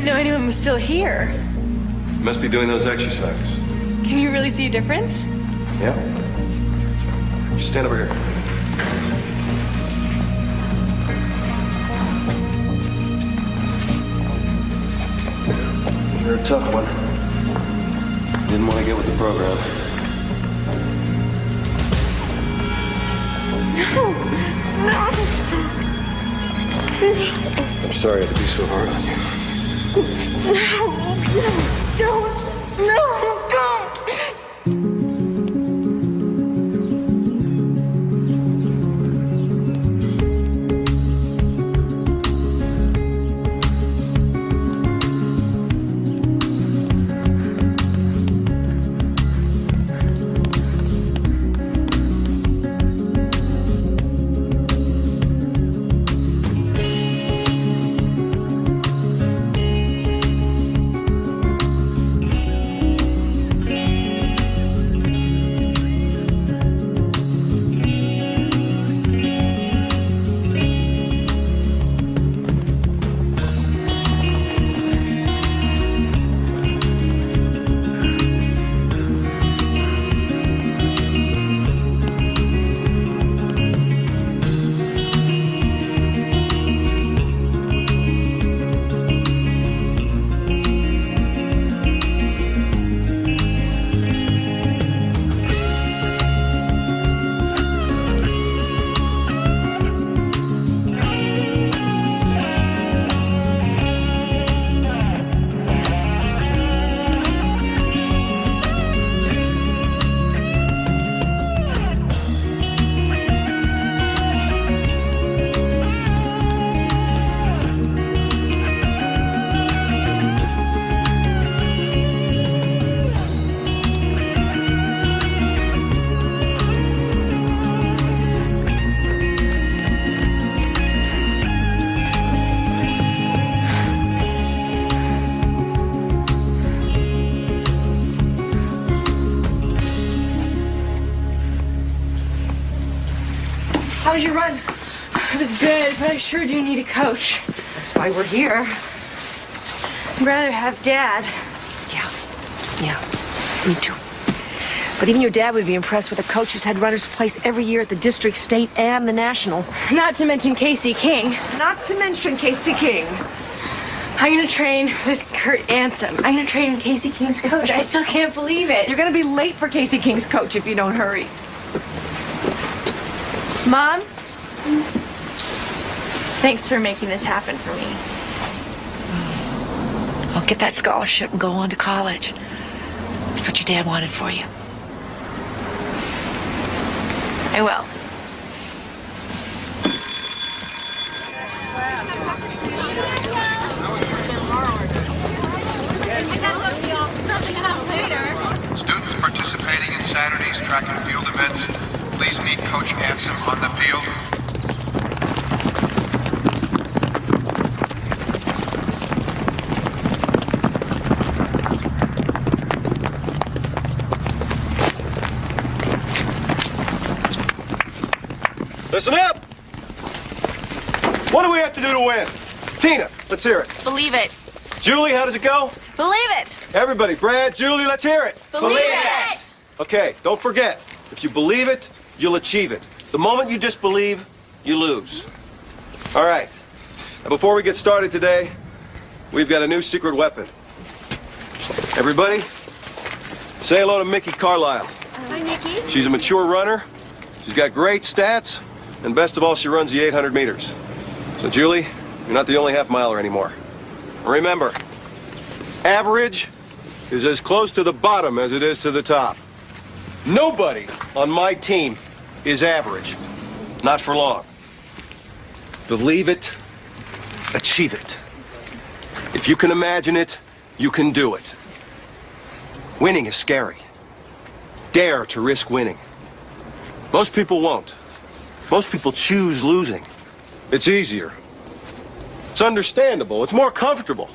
know anyone was still here. You must be doing those exercises. Can you really see a difference? Yeah? Just stand over here. You're a tough one. Didn't want to get with the program. No. I'm sorry I had to be so hard on you. No, don't. No, don't. How was your run? It was good, but I sure do need a coach. That's why we're here. I'd rather have Dad. Yeah, me too. But even your dad would be impressed with a coach who's had runners place every year at the district, state, and the national. Not to mention Casey King. Not to mention Casey King. I'm gonna train with Kurt Ansem. I'm gonna train with Casey King's coach. I still can't believe it. You're gonna be late for Casey King's coach if you don't hurry. Mom? Thanks for making this happen for me. I'll get that scholarship and go on to college. That's what your dad wanted for you. I will. Students participating in Saturday's track and field events, please meet Coach Ansem on the field. Listen up! What do we have to do to win? Tina, let's hear it. Believe it. Julie, how does it go? Believe it. Everybody, Brad, Julie, let's hear it. Believe it. Okay, don't forget, if you believe it, you'll achieve it. The moment you disbelieve, you lose. All right. Now, before we get started today, we've got a new secret weapon. Everybody, say hello to Mickey Carlisle. Hi, Nikki. She's a mature runner. She's got great stats, and best of all, she runs the 800 meters. So, Julie, you're not the only half-miler anymore. Remember, average is as close to the bottom as it is to the top. Nobody on my team is average. Not for long. Believe it, achieve it. If you can imagine it, you can do it. Winning is scary. Dare to risk winning. Most people won't. Most people choose losing. It's easier. It's understandable. It's more comfortable.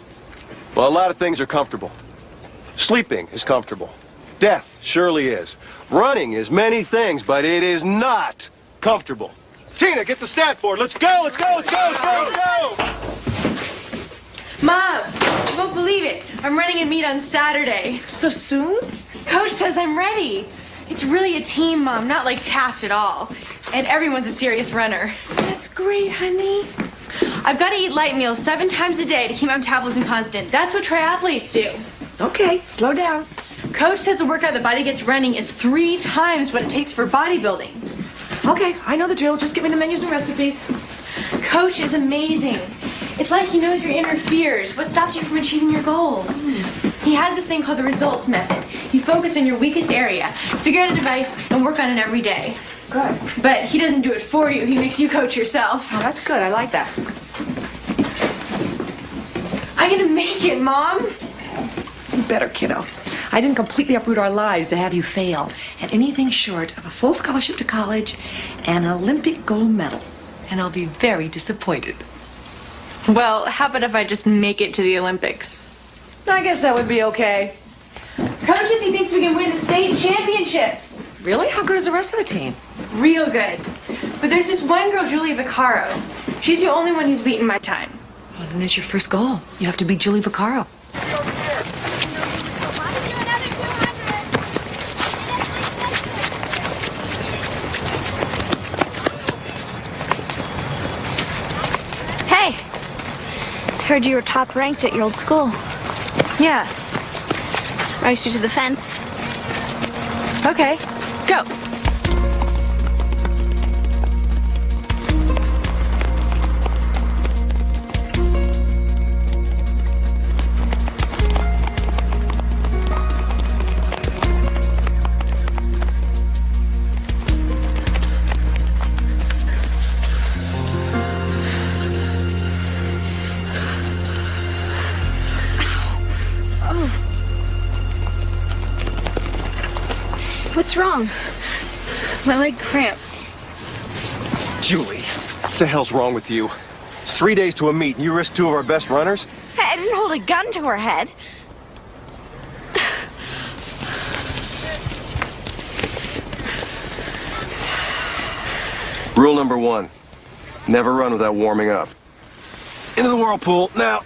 Well, a lot of things are comfortable. Sleeping is comfortable. Death surely is. Running is many things, but it is not comfortable. Tina, get the stat board. Let's go, let's go, let's go, let's go, let's go! Mom, I'm I'm running a meet on Saturday. So soon? Coach says I'm ready. It's really a team, Mom, not like Taft at all. And everyone's a serious runner. That's great, honey. I've got to eat light meals 7 times a day to keep my metabolism constant. That's what triathletes do. Okay, slow down. Coach says the workout the body gets running is 3 times what it takes for bodybuilding. Okay, I know the drill. Just give me the menus and recipes. Coach is amazing. It's like he knows your inner fears, what stops you from achieving your goals. He has this thing called the results method. You focus on your weakest area, figure out a device, and work on it every day. Good. But he doesn't do it for you. He makes you coach yourself. Oh, that's good. I like that. I'm gonna make it, Mom. You better, kiddo. I didn't completely uproot our lives to have you fail at anything short of a full scholarship to college and an Olympic gold medal. And I'll be very disappointed. Well, how about if I just make it to the Olympics? I guess that would be okay. Coach says he thinks we can win the state championships. Really? How good is the rest of the team? Real good. But there's this one girl, Julie Vaccaro. She's the only one who's beaten my time. Well, then there's your first goal. You have to beat Julie Vaccaro. Hey, heard you were top ranked at your old school. Yeah. Race you to the fence. Okay. Go. What's wrong? My leg cramped. Julie, what the hell's wrong with you? It's 3 days to a meet, and you risk 2 of our best runners? Hey, I didn't hold a gun to her head. Rule number 1, never run without warming up. Into the whirlpool, now.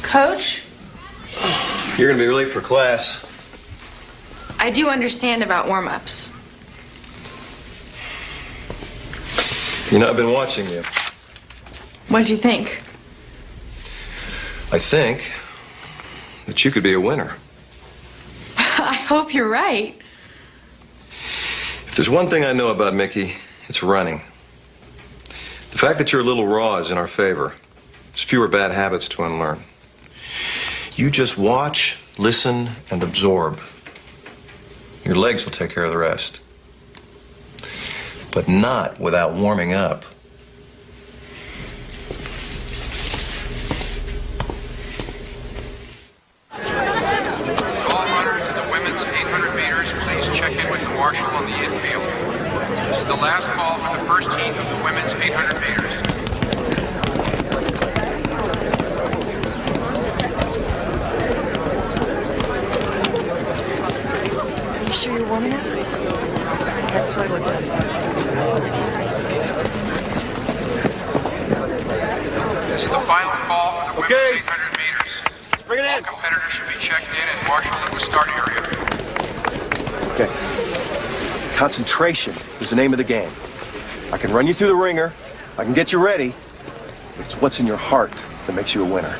Coach, You're gonna be late for class. I do understand about warm-ups. You know, I've been watching you. What'd you think? I think that you could be a winner. I hope you're right. If there's one thing I know about Mickey, it's running. The fact that you're a little raw is in our favor. There's fewer bad habits to unlearn. You just watch, listen, and absorb. Your legs will take care of the rest. But not without warming up. All runners in the women's 800 meters, please check in with the marshal on the infield. This is the last call for the first heat of the women's 800 meters. Are you sure you're warming up? That's what it looks like. This is the final call for the Okay. women's 800 meters. Let's bring it All in. competitors should be checked in and marshaled at the start area. Okay. Concentration is the name of the game. I can run you through the ringer. I can get you ready. But it's what's in your heart that makes you a winner.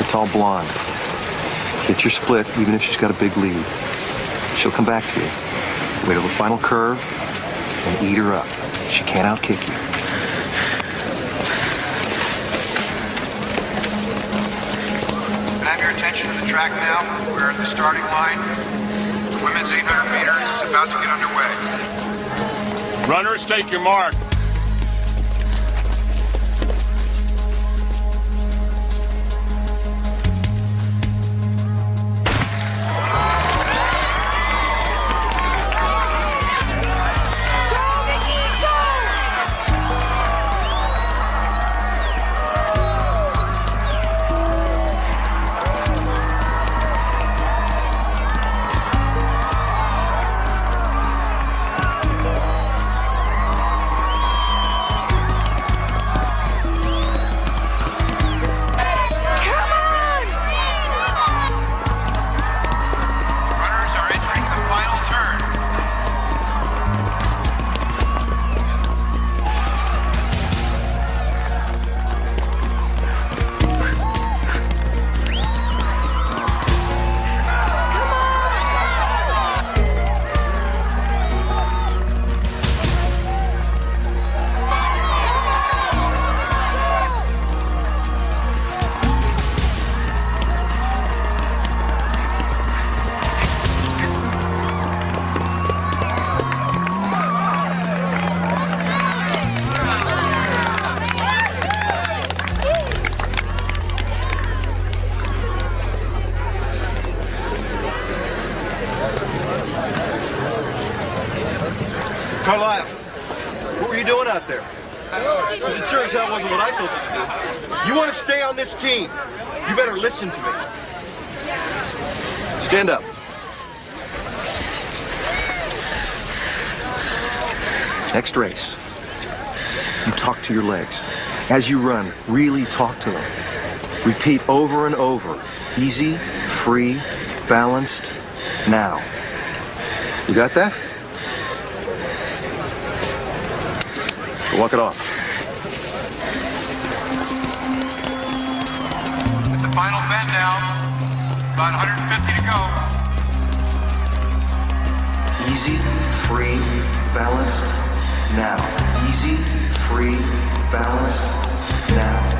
Tall blonde. Get your split, even if she's got a big lead. She'll come back to you. Wait till the final curve and eat her up. She can't outkick you. Can I have your attention to the track now? We're at the starting line. The women's 800 meters is about to get underway. Runners, take your mark. as hell wasn't what I told you to do. You want to stay on this team, you better listen to me. Stand up. Next race, you talk to your legs. As you run, really talk to them. Repeat over and over. Easy, free, balanced, now. You got that? Walk it off. At the final bend now, about 150 to go. Easy, free, balanced, now. Easy, free, balanced, now.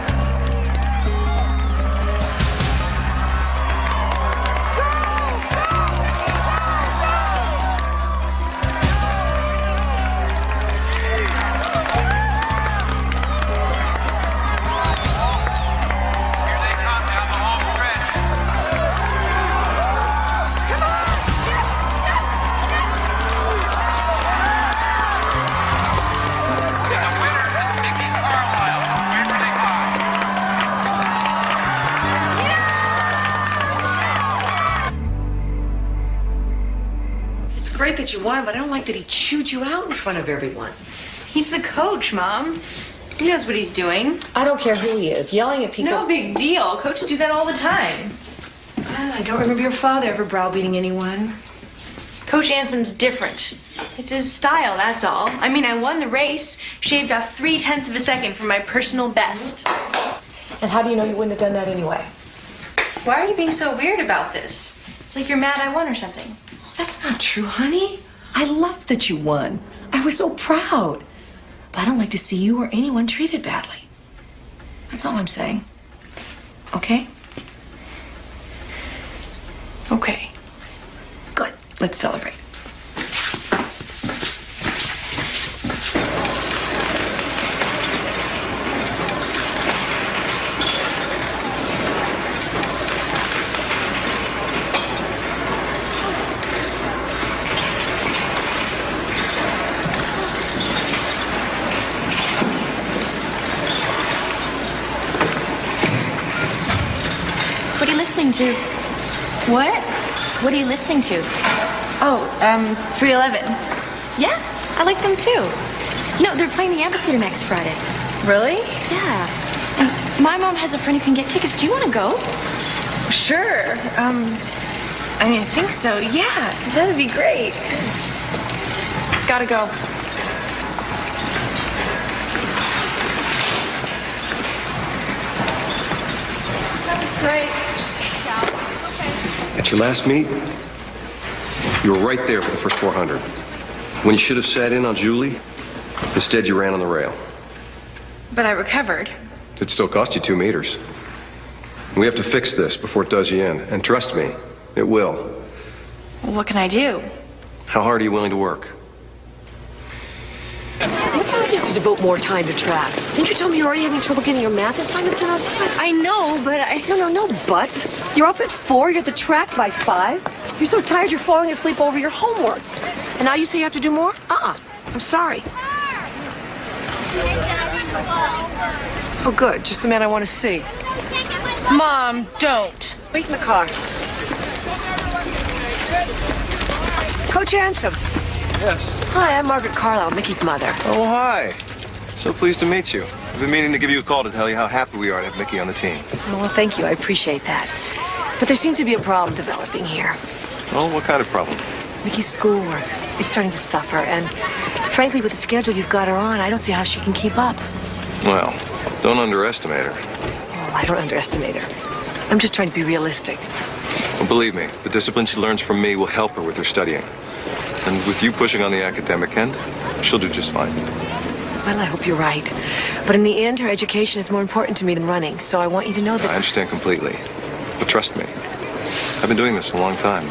Here they come down the home stretch. And the winner is Mickey Carlisle from Waverly High. It's great that you won, but I don't like that he chewed you out in front of everyone. He's the coach, Mom. He knows what he's doing. I don't care who he is. Yelling at It's people. no big deal. Coaches do that all the time. I don't remember your father ever browbeating anyone. Coach Ansom's different. It's his style, that's all. I mean, I won the race, shaved off 0.3 of a second from my personal best. And how do you know you wouldn't have done that anyway? Why are you being so weird about this? It's like you're mad I won or something. That's not true, honey. I love that you won. I was so proud. But I don't like to see you or anyone treated badly. That's all I'm saying. Okay? Okay. Good. Let's celebrate. What are you listening to? What? What are you listening to? Oh, 311. Yeah, I like them too. You know, they're playing the amphitheater next Friday. Really? Yeah. And my mom has a friend who can get tickets. Do you want to go? Sure. I mean, I think so. Yeah, that'd be great. Gotta go. That was great. At your last meet, you were right there for the first 400. When you should have sat in on Julie, instead you ran on the rail. But I recovered. It still cost you 2 meters. We have to fix this before it does you in. And trust me, it will. Well, what can I do? How hard are you willing to work? You have to devote more time to track. Didn't you tell me you're already having trouble getting your math assignments in on time? I know, but No buts. You're up at 4, you're at the track by 5. You're so tired you're falling asleep over your homework. And now you say you have to do more? I'm sorry. Oh, good. Just the man I want to see. Mom, don't. Wait in the car. Coach Ansom. Yes. Hi, I'm Margaret Carlisle, Mickey's mother. Oh, hi. So pleased to meet you. I've been meaning to give you a call to tell you how happy we are to have Mickey on the team. Oh, well, thank you. I appreciate that. But there seems to be a problem developing here. Well, what kind of problem? Mickey's schoolwork. It's starting to suffer, and frankly, with the schedule you've got her on, I don't see how she can keep up. Well, don't underestimate her. Oh, I don't underestimate her. I'm just trying to be realistic. Well, believe me, the discipline she learns from me will help her with her studying. And with you pushing on the academic end, she'll do just fine. Well, I hope you're right. But in the end, her education is more important to me than running, so I want you to know I that... understand completely. But trust me, I've been doing this a long time.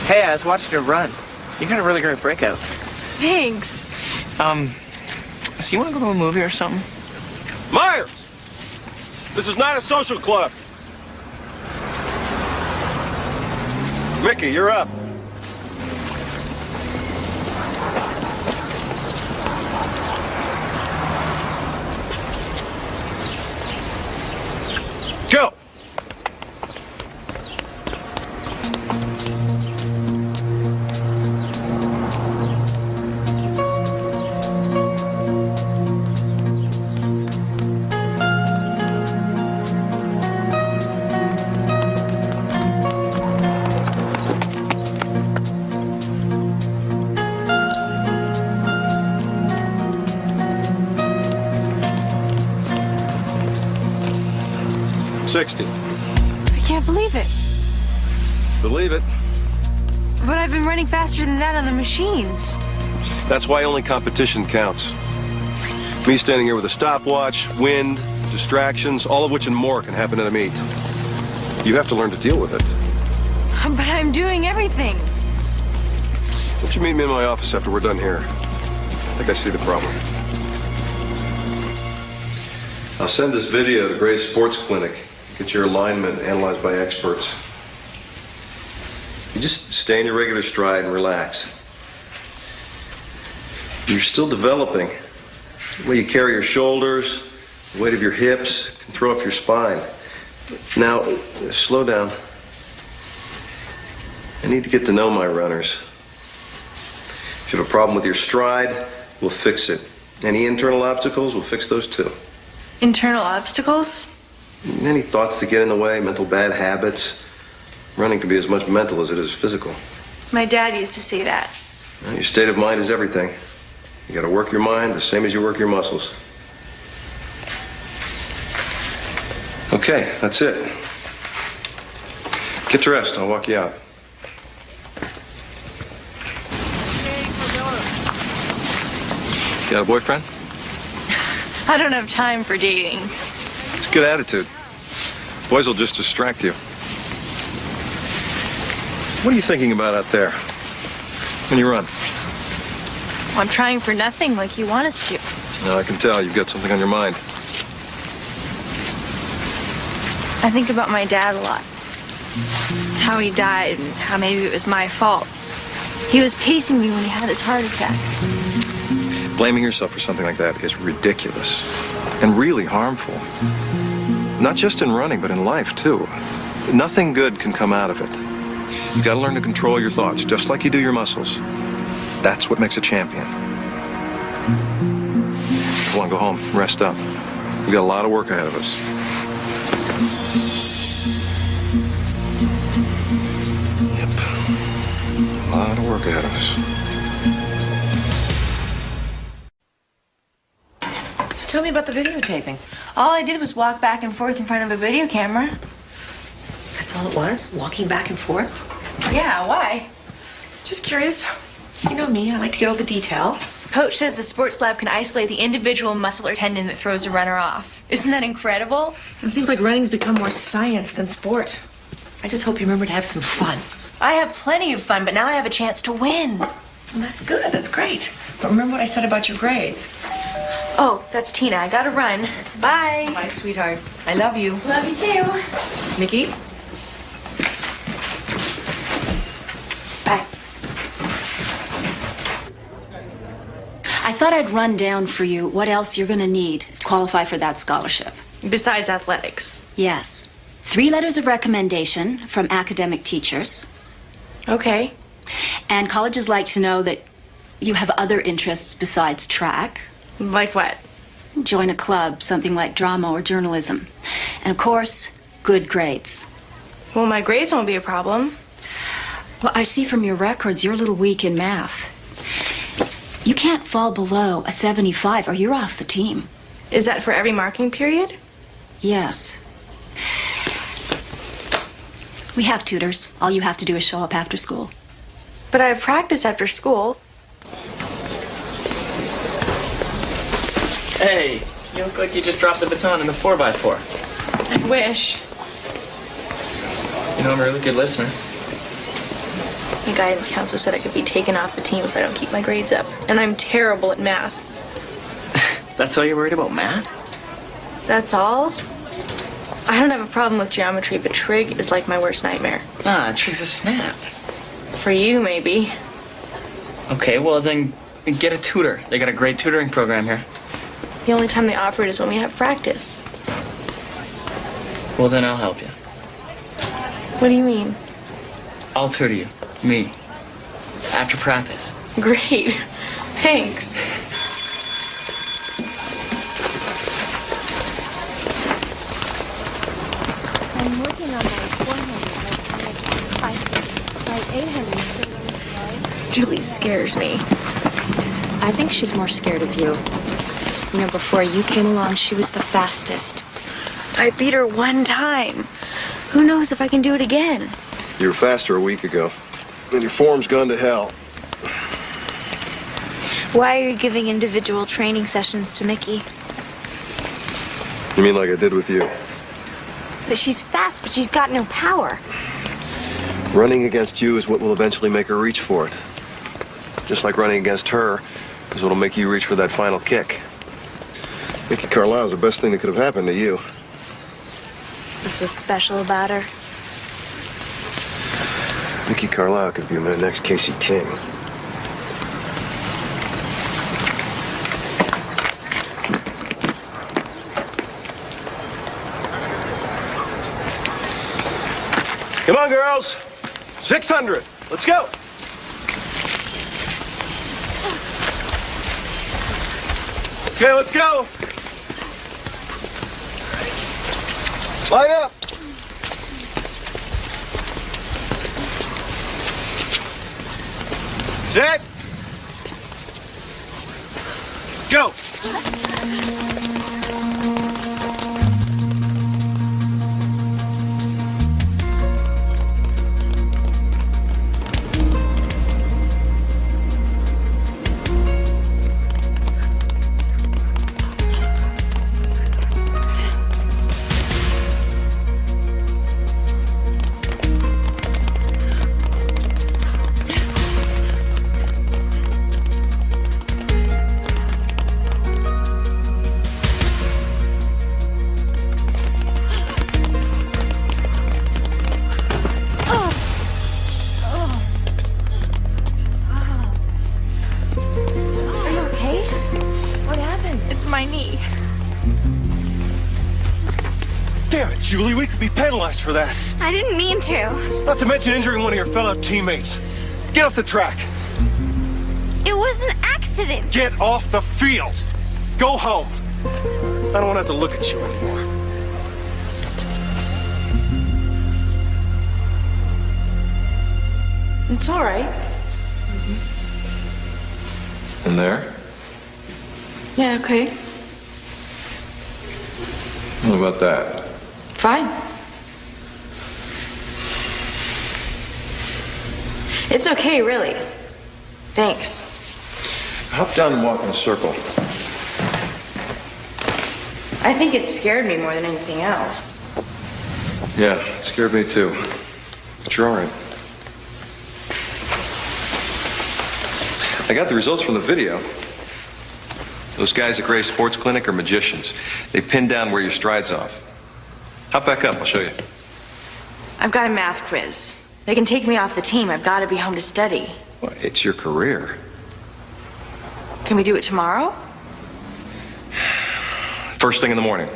Hey, I was watching her run. You got a really great breakout. Thanks. So you want to go to a movie or something? Myers! This is not a social club. Mickey, you're up. Go! I can't believe it. Believe it. But I've been running faster than that on the machines. That's why only competition counts. Me standing here with a stopwatch, wind, distractions, all of which and more can happen at a meet. You have to learn to deal with it. But I'm doing everything. Why don't you meet me in my office after we're done here? I think I see the problem. I'll send this video to Gray's Sports Clinic. Get your alignment analyzed by experts. You just stay in your regular stride and relax. You're still developing. The way you carry your shoulders, the weight of your hips can throw off your spine. Now, slow down. I need to get to know my runners. If you have a problem with your stride, we'll fix it. Any internal obstacles, we'll fix those too. Internal obstacles? Any thoughts that get in the way, mental bad habits. Running can be as much mental as it is physical. My dad used to say that. Well, your state of mind is everything. You gotta work your mind the same as you work your muscles. Okay, that's it. Get dressed, I'll walk you out. You got a boyfriend? I don't have time for dating. It's a good attitude. Boys will just distract you. What are you thinking about out there when you run? Well, I'm trying for nothing like you want us to. Now, I can tell you've got something on your mind. I think about my dad a lot. How he died and how maybe it was my fault. He was pacing me when he had his heart attack. Blaming yourself for something like that is ridiculous and really harmful. Not just in running, but in life, too. Nothing good can come out of it. You've got to learn to control your thoughts, just like you do your muscles. That's what makes a champion. Come on, go home, rest up. We've got a lot of work ahead of us. Yep. A lot of work ahead of us. So tell me about the videotaping. All I did was walk back and forth in front of a video camera. That's all it was? Walking back and forth? Yeah, why? Just curious. You know me, I like to get all the details. Coach says the sports lab can isolate the individual muscle or tendon that throws a runner off. Isn't that incredible? It seems like running's become more science than sport. I just hope you remember to have some fun. I have plenty of fun, but now I have a chance to win. Well, that's good, that's great. But remember what I said about your grades. Oh, that's Tina. I gotta run. Bye. Bye, sweetheart. I love you. Love you too. Mickey? Bye. I thought I'd run down for you what else you're going to need to qualify for that scholarship. Besides athletics. Yes. 3 letters of recommendation from academic teachers. Okay. And colleges like to know that you have other interests besides track. Like what? Join a club, something like drama or journalism. And of course, good grades. Well, my grades won't be a problem. Well, I see from your records you're a little weak in math. You can't fall below a 75 or you're off the team. Is that for every marking period? Yes. We have tutors. All you have to do is show up after school. But I have practice after school. Hey, you look like you just dropped the baton in the 4x4. I wish. You know, I'm a really good listener. My guidance counselor said I could be taken off the team if I don't keep my grades up. And I'm terrible at math. That's all you're worried about, math? That's all? I don't have a problem with geometry, but trig is like my worst nightmare. Ah, trig's a snap. For you, maybe. Okay, well then get a tutor. They got a great tutoring program here. The only time they offer it is when we have practice. Well, then I'll help you. What do you mean? I'll tutor you. Me. After practice. Great. Thanks. I'm working on my 400, my 800 still. Julie scares me. I think she's more scared of you. You know, before you came along, she was the fastest. I beat her one time. Who knows if I can do it again? You were faster a week ago. And your form's gone to hell. Why are you giving individual training sessions to Mickey? You mean like I did with you? That she's fast, but she's got no power. Running against you is what will eventually make her reach for it. Just like running against her is what'll make you reach for that final kick. Mickey Carlisle's the best thing that could have happened to you. What's so special about her? Mickey Carlisle could be my next Casey King. Come on, girls. 600. Let's go. Okay, let's go. Line up. Set. Go. Damn it, Julie, we could be penalized for that. I didn't mean to. Not to mention injuring one of your fellow teammates. Get off the track. It was an accident. Get off the field. Go home. I don't want to have to look at you anymore. It's all right. In there? Yeah, okay. What about that? Fine. It's okay, really. Thanks. Hop down and walk in a circle. I think it scared me more than anything else. Yeah, it scared me too. But you're all right. I got the results from the video. Those guys at Gray's Sports Clinic are magicians. They pin down where your stride's off. Hop back up, I'll show you. I've got a math quiz. They can take me off the team. I've got to be home to study. Well, it's your career. Can we do it tomorrow? First thing in the morning.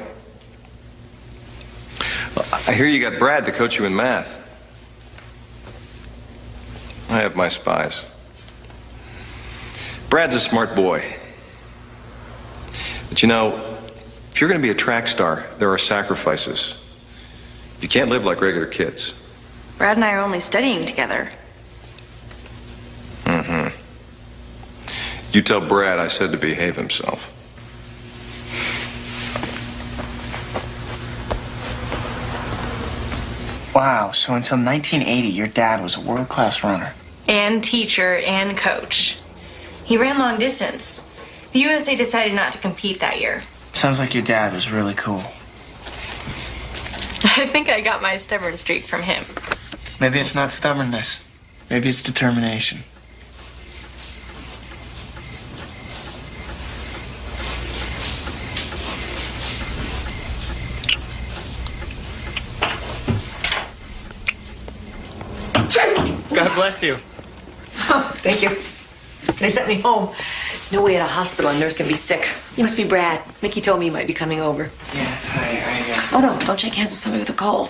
Well, I hear you got Brad to coach you in math. I have my spies. Brad's a smart boy. But you know, if you're going to be a track star, there are sacrifices. You can't live like regular kids. Brad and I are only studying together. Mm-hmm. You tell Brad I said to behave himself. Wow, so until 1980, your dad was a world-class runner. And teacher and coach. He ran long distance. The USA decided not to compete that year. Sounds like your dad was really cool. I think I got my stubborn streak from him. Maybe it's not stubbornness. Maybe it's determination. God bless you. Oh, thank you. They sent me home. No way at a hospital a nurse can be sick. You must be Brad. Mickey told me you might be coming over. Yeah, Oh, no, don't shake hands with somebody with a cold.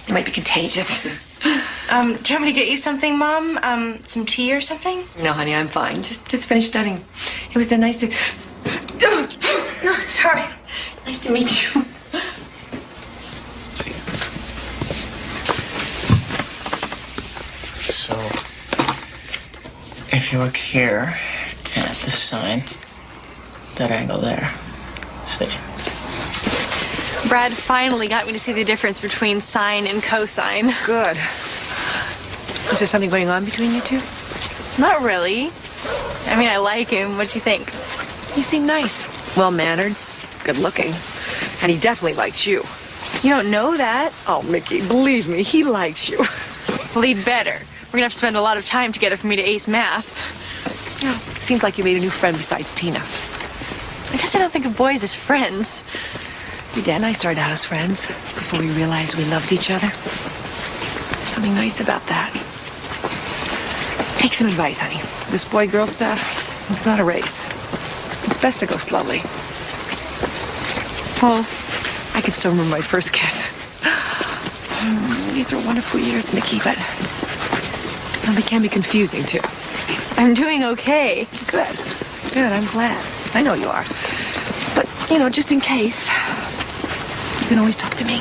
They might be contagious. Do you want me to get you something, Mom? Some tea or something? No, honey, I'm fine. Just finished studying. It was nice to... No, sorry. Nice to meet you. So, if you look here at the sign, that angle there, see? Brad finally got me to see the difference between sine and cosine. Good. Is there something going on between you two? Not really. I mean, I like him. What do you think? You seem nice. Well-mannered. Good-looking. And he definitely likes you. You don't know that. Oh, Mickey, believe me, he likes you. Well, he'd better. We're gonna have to spend a lot of time together for me to ace math. Oh, seems like you made a new friend besides Tina. I guess I don't think of boys as friends. Your dad and I started out as friends before we realized we loved each other. There's something nice about that. Take some advice, honey. This boy-girl stuff, it's not a race. It's best to go slowly. Oh, I can still remember my first kiss. These are wonderful years, Mickey, but they can be confusing, too. I'm doing okay. Good. Good, I'm glad. I know you are. But, just in case, you can always talk to me.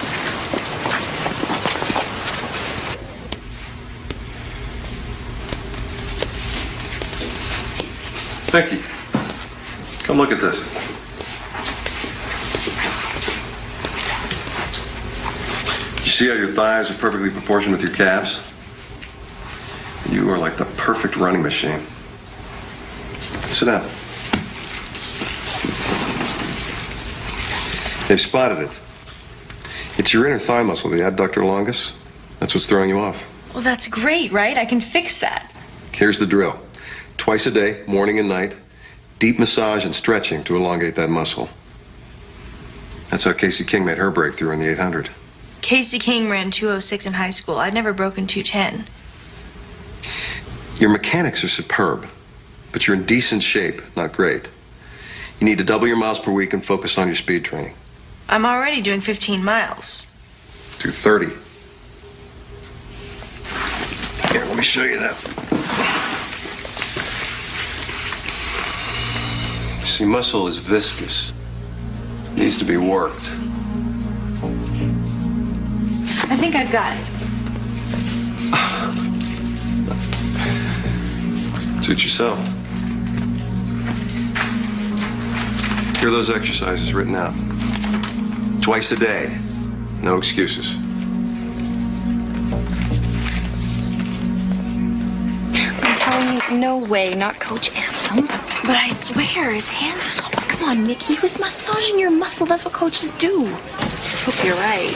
Vicky, come look at this. You see how your thighs are perfectly proportioned with your calves? You are like the perfect running machine. Sit down. They've spotted it. It's your inner thigh muscle, the adductor longus. That's what's throwing you off. Well, that's great, right? I can fix that. Here's the drill. Twice a day, morning and night, deep massage and stretching to elongate that muscle. That's how Casey King made her breakthrough in the 800. Casey King ran 206 in high school. I'd never broken 210. Your mechanics are superb, but you're in decent shape, not great. You need to double your miles per week and focus on your speed training. I'm already doing 15 miles. Do 30. Here, let me show you that. See, muscle is viscous. Needs to be worked. I think I've got it. Suit yourself. Here are those exercises written out. Twice a day. No excuses. I'm telling you, no way, not Coach Ansem. But I swear, his hand was... Oh, come on, Mickey. He was massaging your muscle. That's what coaches do. Hope you're right.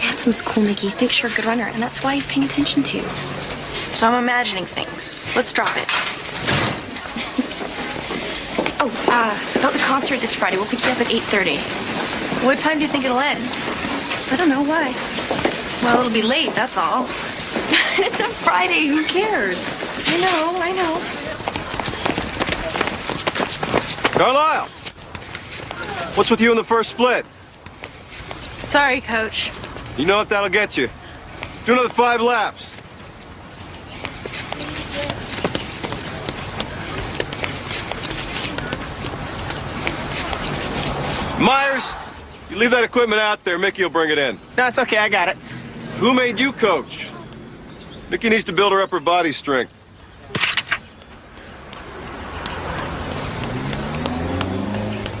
Ansom's cool, Mickey. He thinks you're a good runner, and that's why he's paying attention to you. So I'm imagining things. Let's drop it. About the concert this Friday. We'll pick you up at 8:30. What time do you think it'll end? I don't know why. Well, it'll be late, that's all. It's a Friday. Who cares? I know. Carlisle! What's with you in the first split? Sorry, Coach. You know what that'll get you. Do another 5 laps. Myers, you leave that equipment out there. Mickey will bring it in. No, it's okay. I got it. Who made you coach? Mickey needs to build her upper body strength.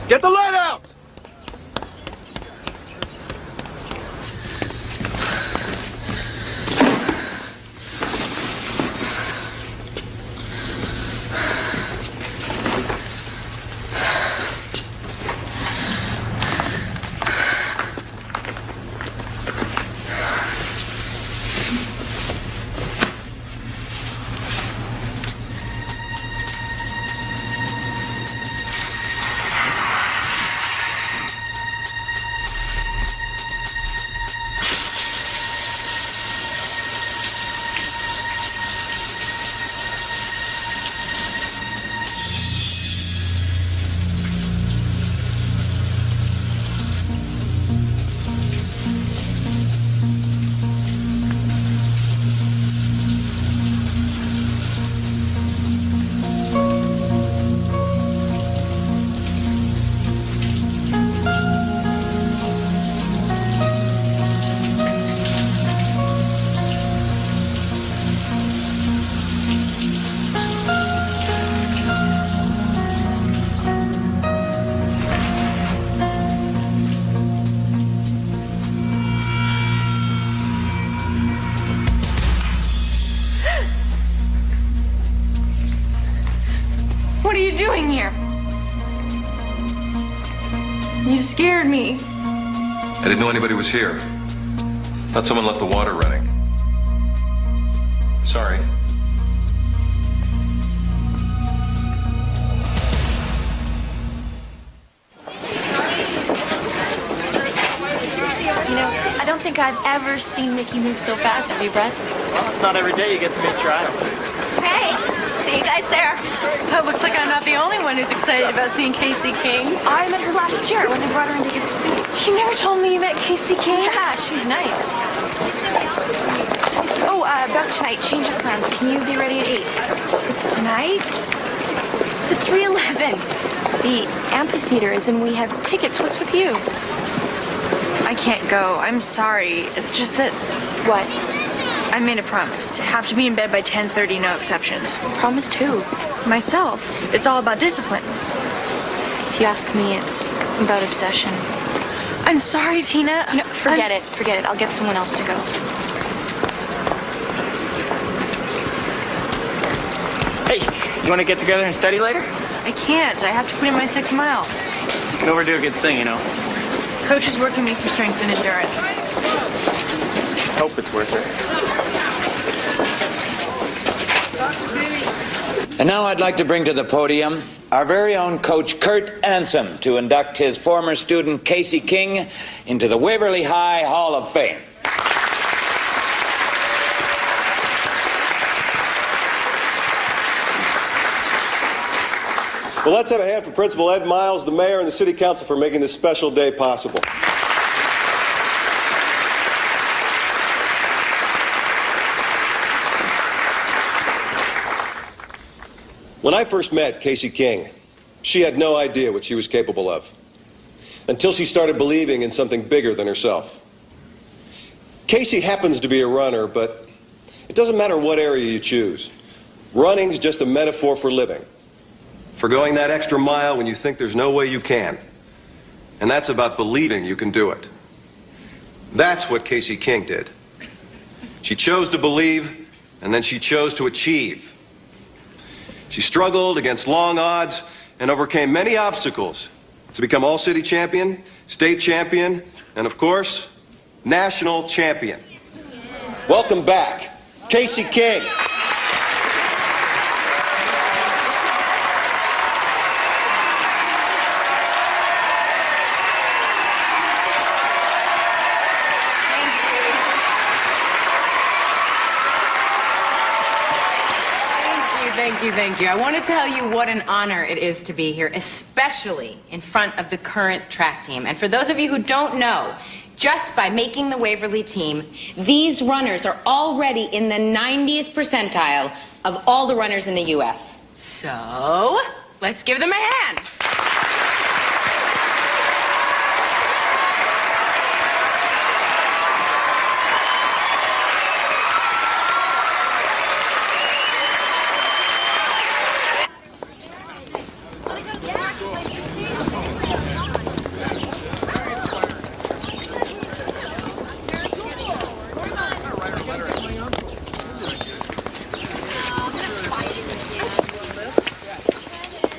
Get the lead out! you doing here? You scared me. I didn't know anybody was here. Thought someone left the water running. Sorry. You know, I don't think I've ever seen Mickey move so fast. Have you, Brett? Well, it's not every day you get to meet Trial. Hey, see you guys there. Oh, looks like I'm not the only one who's excited about seeing Casey King. I met her last year when I brought her in to give a speech. You never told me you met Casey King. Yeah, she's nice. Oh, about tonight, change of plans. Can you be ready at 8? It's tonight? The 311. The amphitheater is in. We have tickets. What's with you? I can't go. I'm sorry. It's just that What? I made a promise. Have to be in bed by 10:30, no exceptions. Promised who? Myself. It's all about discipline. If you ask me, it's about obsession. I'm sorry, Tina. No, forget it. Forget it. I'll get someone else to go. Hey, you want to get together and study later? I can't. I have to put in my 6 miles. You can overdo a good thing, you know. Coach is working me for strength and endurance. Hope it's worth it. And now I'd like to bring to the podium our very own coach Kurt Ansem to induct his former student Casey King into the Waverly High Hall of Fame. Well, let's have a hand for Principal Ed Miles, the mayor, and the city council for making this special day possible. When I first met Casey King, she had no idea what she was capable of, until she started believing in something bigger than herself. Casey happens to be a runner, but it doesn't matter what area you choose. Running's just a metaphor for living. For going that extra mile when you think there's no way you can. And that's about believing you can do it. That's what Casey King did. She chose to believe, and then she chose to achieve. She struggled against long odds and overcame many obstacles to become all-city champion, state champion, and of course, national champion. Welcome back, Casey King. Thank you. I want to tell you what an honor it is to be here, especially in front of the current track team. And for those of you who don't know, just by making the Waverly team, these runners are already in the 90th percentile of all the runners in the U.S. So, let's give them a hand.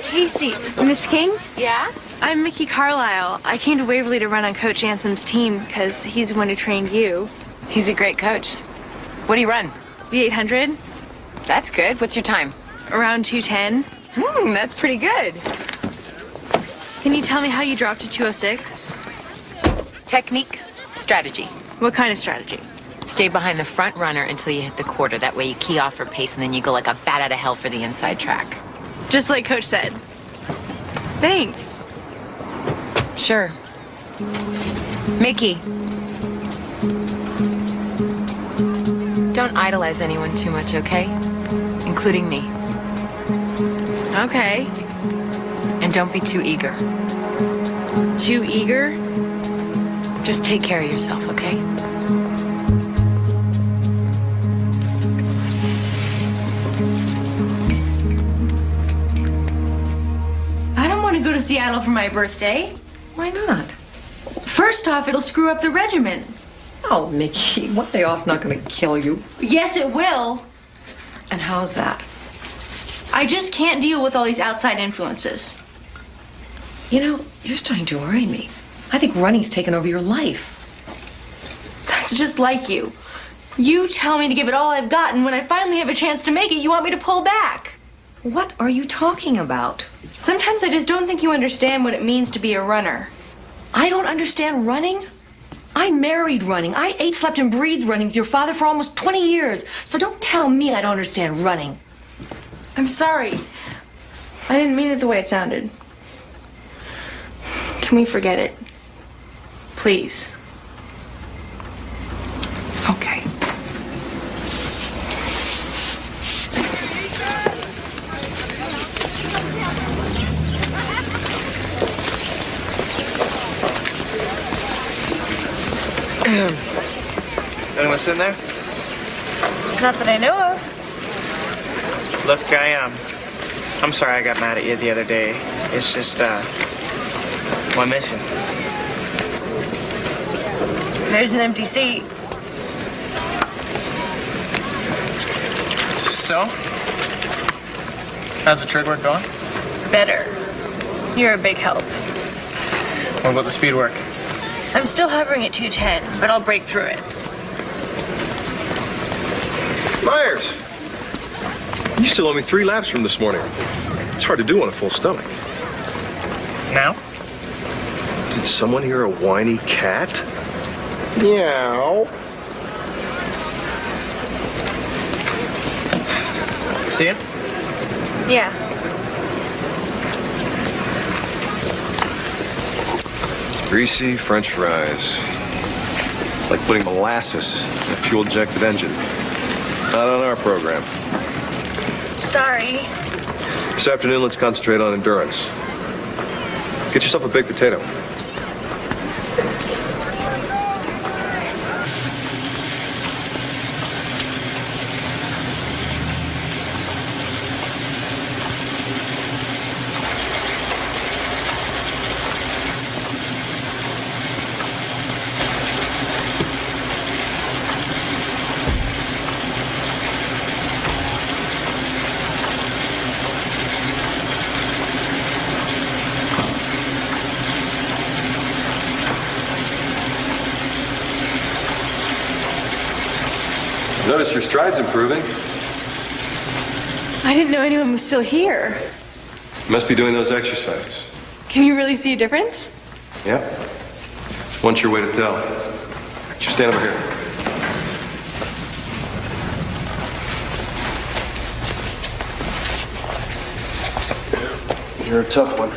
Casey, Miss King? Yeah? I'm Mickey Carlisle. I came to Waverly to run on Coach Ansom's team because he's the one who trained you. He's a great coach. What do you run? The 800, That's good. What's your time? around 210. That's pretty good. Can you tell me how you dropped to 206? Technique, strategy. What kind of strategy? Stay behind the front runner until you hit the quarter. That way you key off for pace and then you go like a bat out of hell for the inside track. Just like Coach said. Thanks. Sure. Mickey. Don't idolize anyone too much, okay? Including me. Okay. And don't be too eager. Too eager? Just take care of yourself, okay? I don't want to go to Seattle for my birthday. Why not? First off, it'll screw up the regiment. Oh, Mickey, one day off's not going to kill you. Yes, it will. And how's that? I just can't deal with all these outside influences. You know, you're starting to worry me. I think running's taken over your life. That's just like you. You tell me to give it all I've got, and when I finally have a chance to make it, you want me to pull back. What are you talking about? Sometimes I just don't think you understand what it means to be a runner. I don't understand running. I married running. I ate, slept, and breathed running with your father for almost 20 years. So don't tell me I don't understand running. I'm sorry. I didn't mean it the way it sounded. Can we forget it? Please. Okay. Anyone sitting there? Not that I know of. Look, I'm sorry I got mad at you the other day. It's just, well, I miss you. There's an empty seat. So? How's the trig work going? Better. You're a big help. What about the speed work? I'm still hovering at 210, but I'll break through it. Myers! You still owe me 3 laps from this morning. It's hard to do on a full stomach. Now? Did someone hear a whiny cat? Meow. See ya? Yeah. Greasy French fries. Like putting molasses in a fuel-injected engine. Not on our program. Sorry. This afternoon, let's concentrate on endurance. Get yourself a baked potato. Notice your stride's improving. I didn't know anyone was still here. You must be doing those exercises. Can you really see a difference? Yeah. What's your way to tell? Just stand over here. You're a tough one.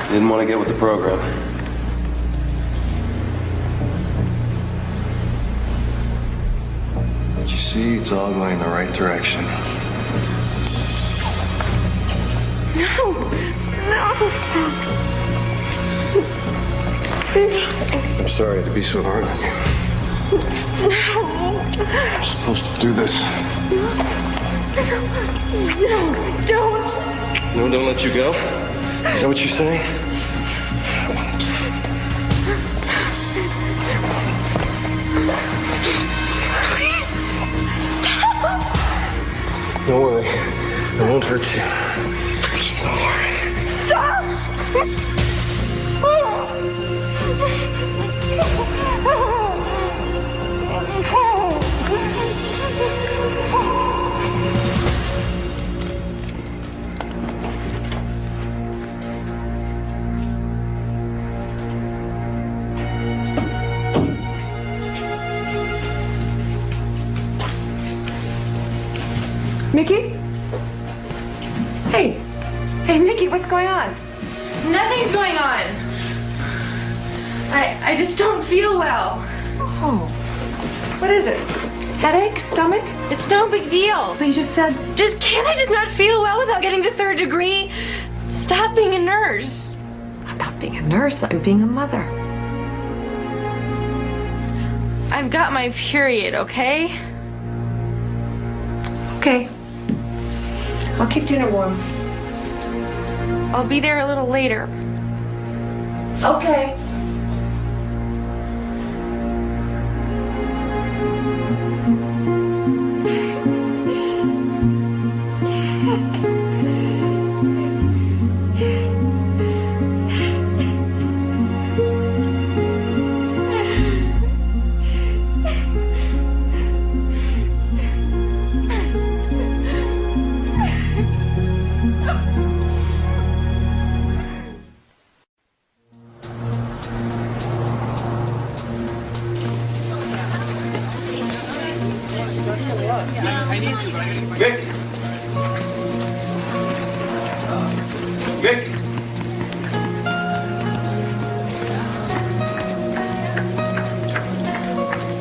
You didn't want to get with the program. But you see, it's all going in the right direction. No. I'm sorry to be so hard on you. No. I'm supposed to do this. No, don't. No, don't let you go? Is that what you're saying? I won't. Please, stop. Don't worry. I won't hurt you. Please. Don't worry. Stop. Mickey? Hey. Hey, Mickey, what's going on? Nothing's going on. I just don't feel well. Oh. What is it? Headache? Stomach? It's no big deal. But you just said... Can't I just not feel well without getting the 3rd degree? Stop being a nurse. I'm not being a nurse, I'm being a mother. I've got my period, okay? Okay. I'll keep dinner warm. I'll be there a little later. Okay. Mickey!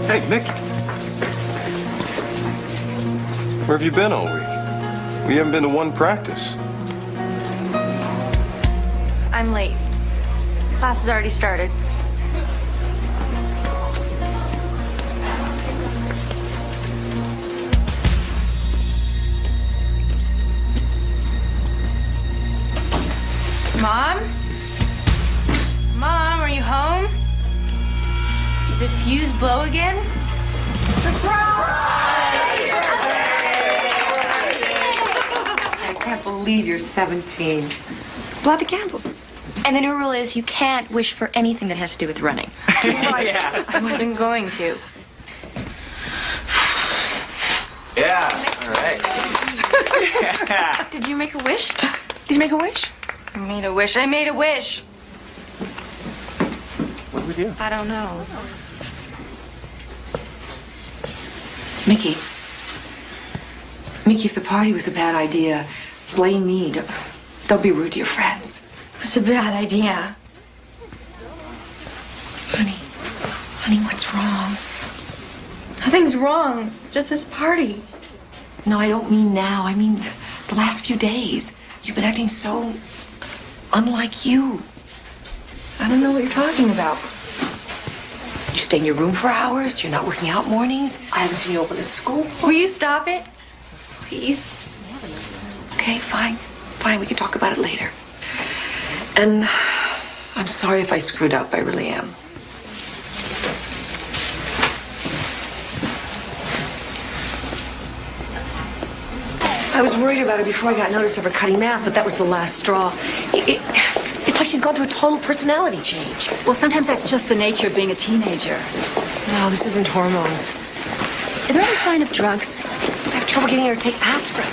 Hey, Mickey! Where have you been all week? We haven't been to one practice. I'm late. Class has already started. Mom? Mom, are you home? Did the fuse blow again? I can't believe you're 17. Blow out the candles. And the new rule is you can't wish for anything that has to do with running. Yeah. I wasn't going to. Yeah. All right. Yeah. Did you make a wish? Did you make a wish? I made a wish. I made a wish. What do we do? I don't know. Mickey. Mickey, if the party was a bad idea, blame me. Don't be rude to your friends. It's a bad idea. Honey, what's wrong? Nothing's wrong. It's just this party. No, I don't mean now. I mean the last few days. You've been acting so unlike you. I don't know what you're talking about. You stay in your room for hours. You're not working out mornings. I haven't seen you open a school. Will you stop it? Please. Okay, fine. Fine, we can talk about it later. And I'm sorry if I screwed up. I really am. I was worried about her before I got notice of her cutting math, but that was the last straw. It's like she's gone through a total personality change. Well, sometimes that's just the nature of being a teenager. No, this isn't hormones. Is there any sign of drugs? I have trouble getting her to take aspirin.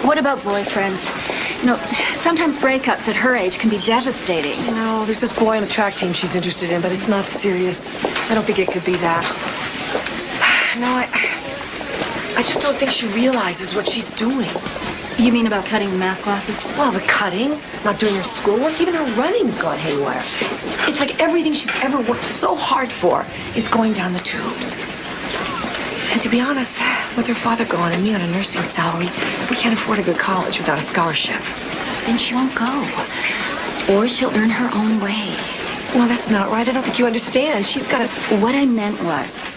What about boyfriends? You know, sometimes breakups at her age can be devastating. No, there's this boy on the track team she's interested in, but it's not serious. I don't think it could be that. No, I just don't think she realizes what she's doing. You mean about cutting the math classes? Well, the cutting, not doing her schoolwork, even her running's gone haywire. It's like everything she's ever worked so hard for is going down the tubes. And to be honest, with her father gone and me on a nursing salary, we can't afford a good college without a scholarship. Then she won't go. Or she'll earn her own way. Well, that's not right. I don't think you understand. She's got to... What I meant was,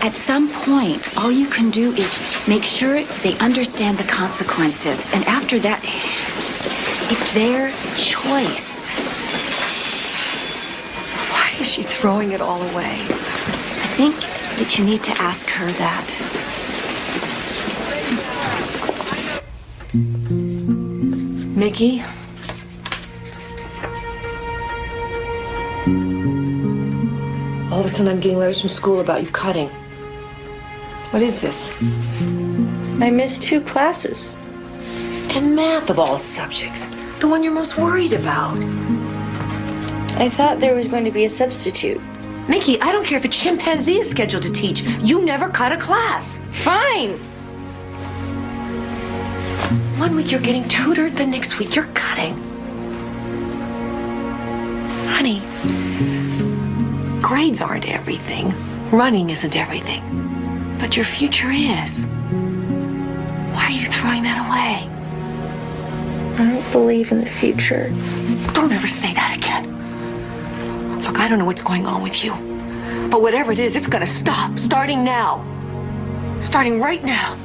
at some point, all you can do is make sure they understand the consequences. And after that, it's their choice. Why is she throwing it all away? I think that you need to ask her that. Mickey? All of a sudden I'm getting letters from school about you cutting. What is this? I missed 2 classes. And math of all subjects. The one you're most worried about. I thought there was going to be a substitute. Mickey, I don't care if a chimpanzee is scheduled to teach. You never cut a class. Fine. One week you're getting tutored, the next week you're cutting. Honey, grades aren't everything. Running isn't everything. But your future is. Why are you throwing that away? I don't believe in the future. Don't ever say that again. Look, I don't know what's going on with you. But whatever it is, it's gonna stop. Starting now. Starting right now.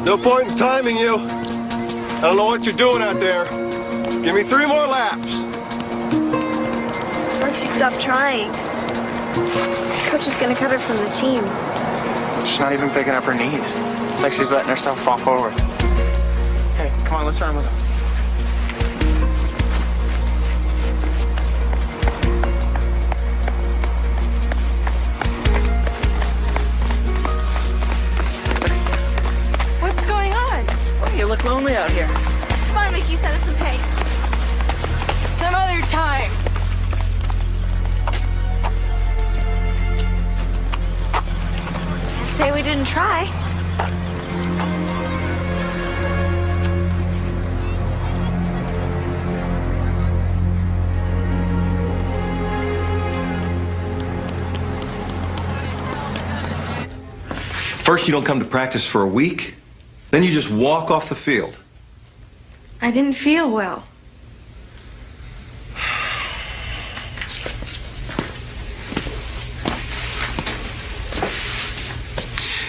No point in timing you. I don't know what you're doing out there. Give me 3 more laps. Why don't you stop trying? Coach is gonna cut her from the team. She's not even picking up her knees. It's like she's letting herself fall forward. Hey, come on, let's run with them. look lonely out here. Come on, Mickey, set us some pace. Some other time. Can't say we didn't try. First, you don't come to practice for a week, then you just walk off the field. I didn't feel well.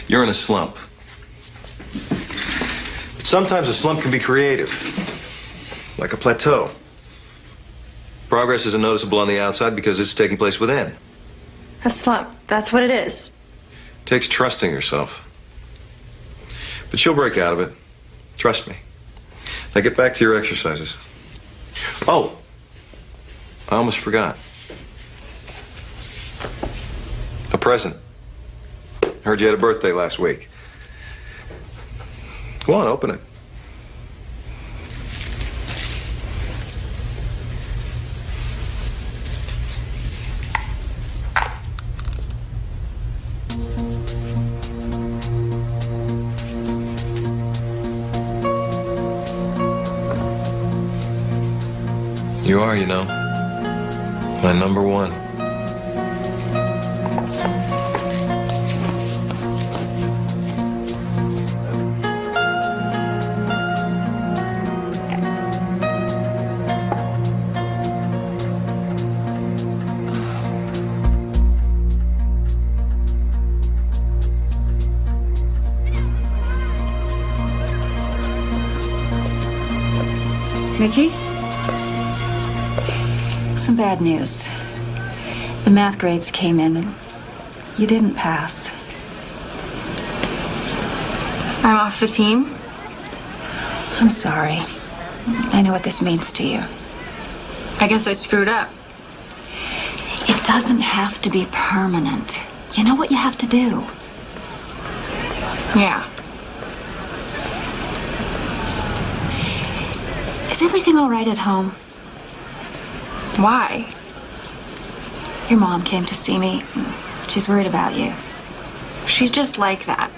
You're in a slump. But sometimes a slump can be creative, like a plateau. Progress isn't noticeable on the outside because it's taking place within. A slump. That's what it is. It takes trusting yourself. But you'll break out of it. Trust me. Now get back to your exercises. Oh, I almost forgot. A present. Heard you had a birthday last week. Go on, open it. You are, you know, my number one. Mickey? Some bad news. The math grades came in and you didn't pass. I'm off the team? I'm sorry. I know what this means to you. I guess I screwed up. It doesn't have to be permanent. You know what you have to do. Yeah. Is everything all right at home? Why? Your mom came to see me. She's worried about you. She's just like that.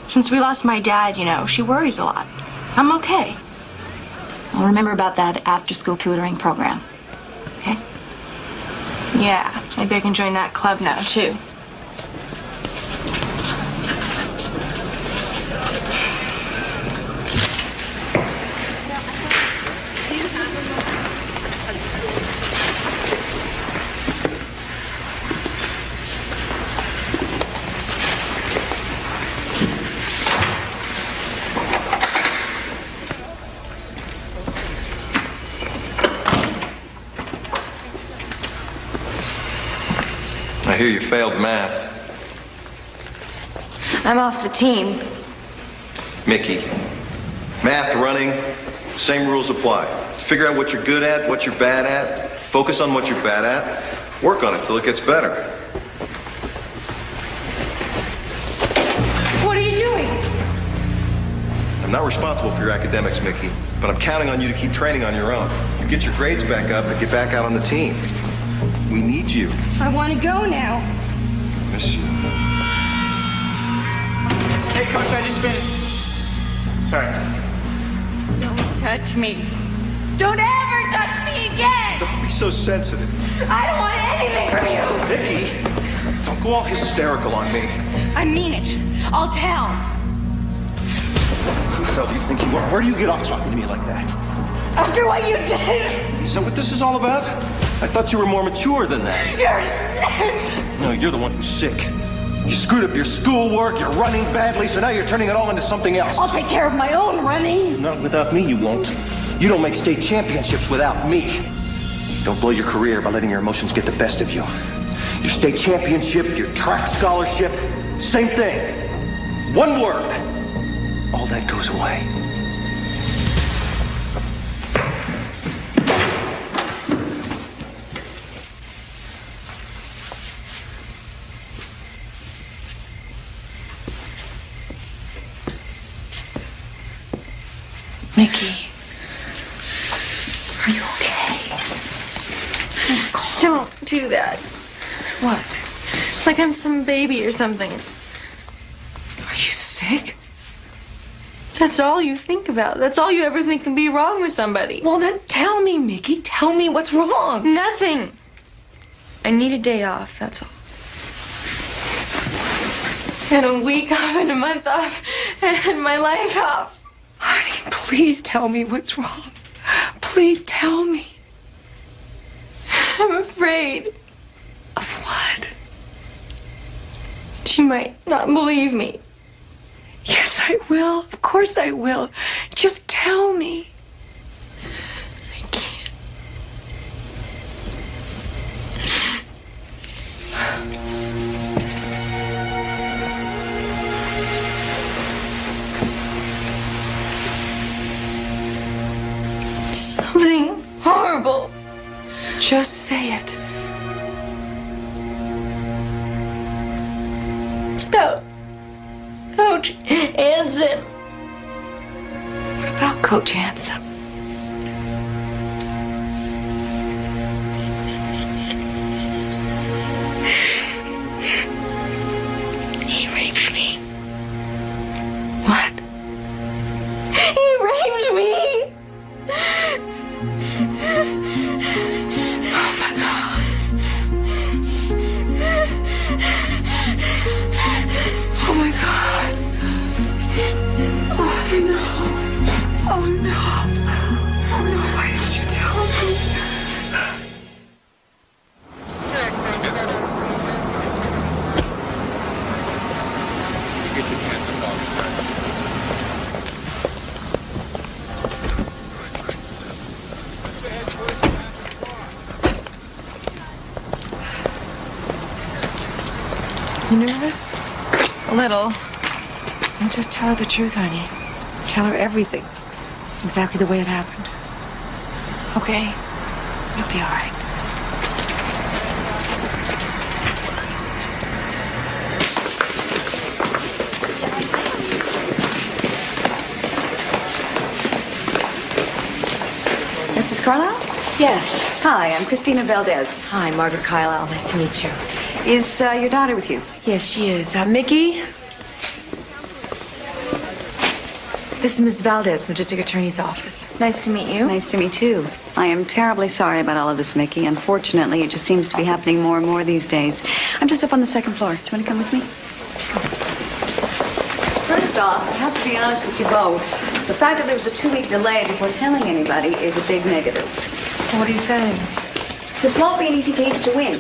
Since we lost my dad, you know, she worries a lot. I'm okay. Well, remember about that after-school tutoring program, okay? Yeah, maybe I can join that club now, too. I hear you failed math. I'm off the team. Mickey, math, running, same rules apply. Figure out what you're good at, what you're bad at. Focus on what you're bad at. Work on it till it gets better. What are you doing? I'm not responsible for your academics, Mickey, but I'm counting on you to keep training on your own. You get your grades back up and get back out on the team. We need you. I want to go now. Miss you. Hey, Coach, I just finished. Sorry. Don't touch me. Don't ever touch me again! Don't be so sensitive. I don't want anything from you! Mickey, don't go all hysterical on me. I mean it. I'll tell. Who the hell do you think you are? Where do you get off talking to me like that? After what you did! Is that what this is all about? I thought you were more mature than that. You're sick! No, you're the one who's sick. You screwed up your schoolwork, you're running badly, so now you're turning it all into something else. I'll take care of my own running. Not without me, you won't. You don't make state championships without me. Don't blow your career by letting your emotions get the best of you. Your state championship, your track scholarship, same thing. One word. All that goes away. Mickey, are you okay? Don't do that. What? Like I'm some baby or something. Are you sick? That's all you think about. That's all you ever think can be wrong with somebody. Well, then tell me, Mickey. Tell me what's wrong. Nothing. I need a day off, that's all. And a week off and a month off and my life off. Honey, please tell me what's wrong. Please tell me. I'm afraid. Of what? She might not believe me. Yes, I will. Of course I will. Just tell me. I can't. Something horrible. Just say it. It's about Coach Anson. What about Coach Anson? He raped me. What? He raped me. Oh my God. Oh my God. Oh no. Oh no. Oh no. Why didn't you tell me? You nervous? A little. Well, just tell her the truth, honey. Tell her everything. Exactly the way it happened. Okay. You'll be all right. Mrs. Carlisle? Yes. Hi, I'm Christina Valdez. Hi, Margaret Carlisle. Nice to meet you. Is your daughter with you? Yes, she is. Mickey? This is Miss Valdez from the District Attorney's Office. Nice to meet you. Nice to meet you. I am terribly sorry about all of this, Mickey. Unfortunately, it just seems to be happening more and more these days. I'm just up on the second floor. Do you want to come with me? First off, I have to be honest with you both. The fact that there was a 2-week delay before telling anybody is a big negative. What are you saying? This won't be an easy case to win.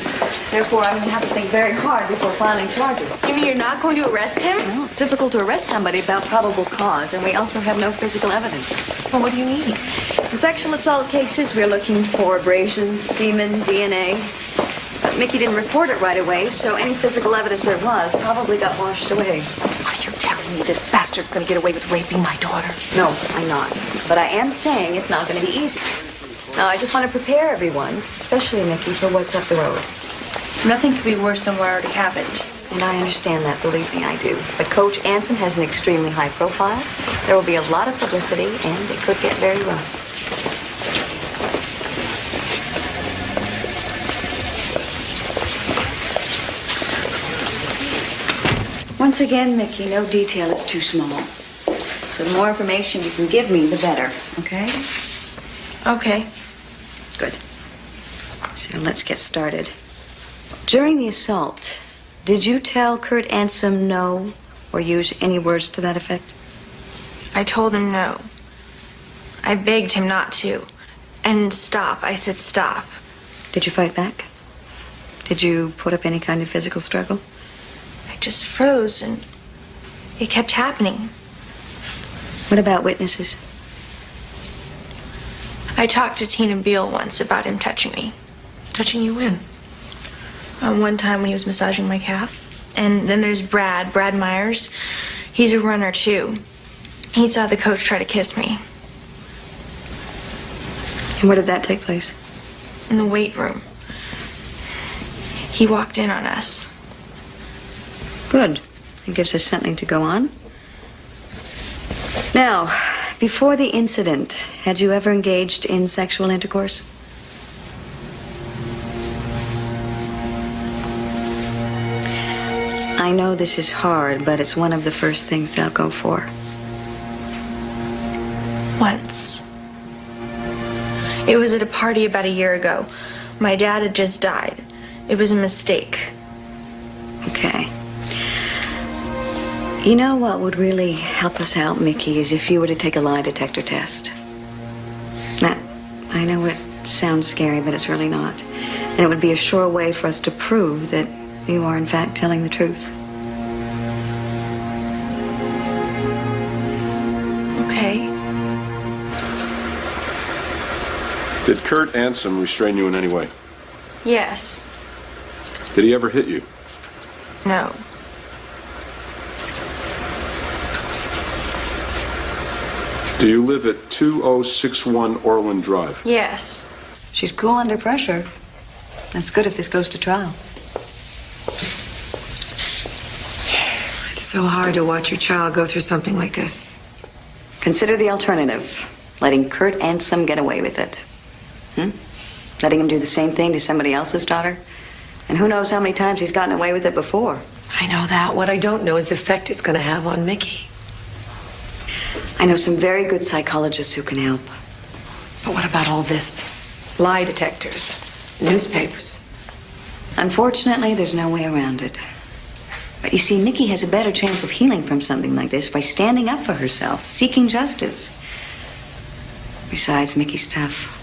Therefore, I'm going to have to think very hard before filing charges. You mean you're not going to arrest him? Well, it's difficult to arrest somebody without probable cause, and we also have no physical evidence. Well, what do you need? In sexual assault cases, we're looking for abrasions, semen, DNA. Mickey didn't report it right away, so any physical evidence there was probably got washed away. Are you telling me this bastard's gonna get away with raping my daughter? No, I'm not. But I am saying it's not going to be easy. Now, I just want to prepare everyone, especially Mickey, for what's up the road. Nothing could be worse than what already happened. And I understand that, believe me, I do. But Coach Anson has an extremely high profile. There will be a lot of publicity, and it could get very rough. Once again, Mickey, no detail is too small. So the more information you can give me, the better, okay? Okay. Good. So let's get started. During the assault, did you tell Kurt Anson no or use any words to that effect? I told him no. I begged him not to. And stop. I said stop. Did you fight back? Did you put up any kind of physical struggle? I just froze and it kept happening. What about witnesses? I talked to Tina Beale once about him touching me. Touching you when? One time when he was massaging my calf. And then there's Brad Myers. He's a runner too. He saw the coach try to kiss me. And where did that take place? In the weight room. He walked in on us. Good. It gives us something to go on. Now, Before the incident, had you ever engaged in sexual intercourse? I know this is hard, but it's one of the first things they'll go for. Once. It was at a party about a year ago. My dad had just died. It was a mistake. Okay. You know what would really help us out, Mickey, is if you were to take a lie detector test. Now, I know it sounds scary, but it's really not. And it would be a sure way for us to prove that you are, in fact, telling the truth. Okay. Did Kurt Ansom restrain you in any way? Yes. Did he ever hit you? No. Do you live at 2061 Orland Drive? Yes. She's cool under pressure. That's good if this goes to trial. It's so hard to watch your child go through something like this. Consider the alternative. Letting Kurt Ansom get away with it. Letting him do the same thing to somebody else's daughter? And who knows how many times he's gotten away with it before. I know that. What I don't know is the effect it's going to have on Mickey. I know some very good psychologists who can help. But what about all this? Lie detectors, newspapers. Unfortunately, there's no way around it. But you see, Mickey has a better chance of healing from something like this by standing up for herself, seeking justice. Besides, Mickey's tough.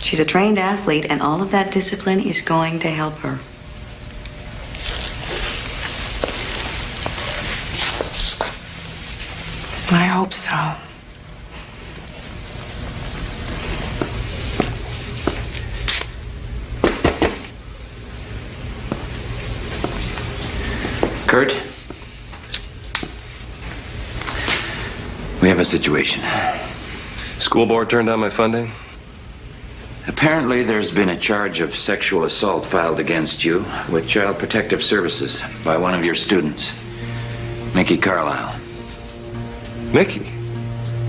She's a trained athlete, and all of that discipline is going to help her. I hope so. Kurt? We have a situation. School board turned down my funding? Apparently, there's been a charge of sexual assault filed against you with Child Protective Services by one of your students, Mickey Carlisle. Mickey?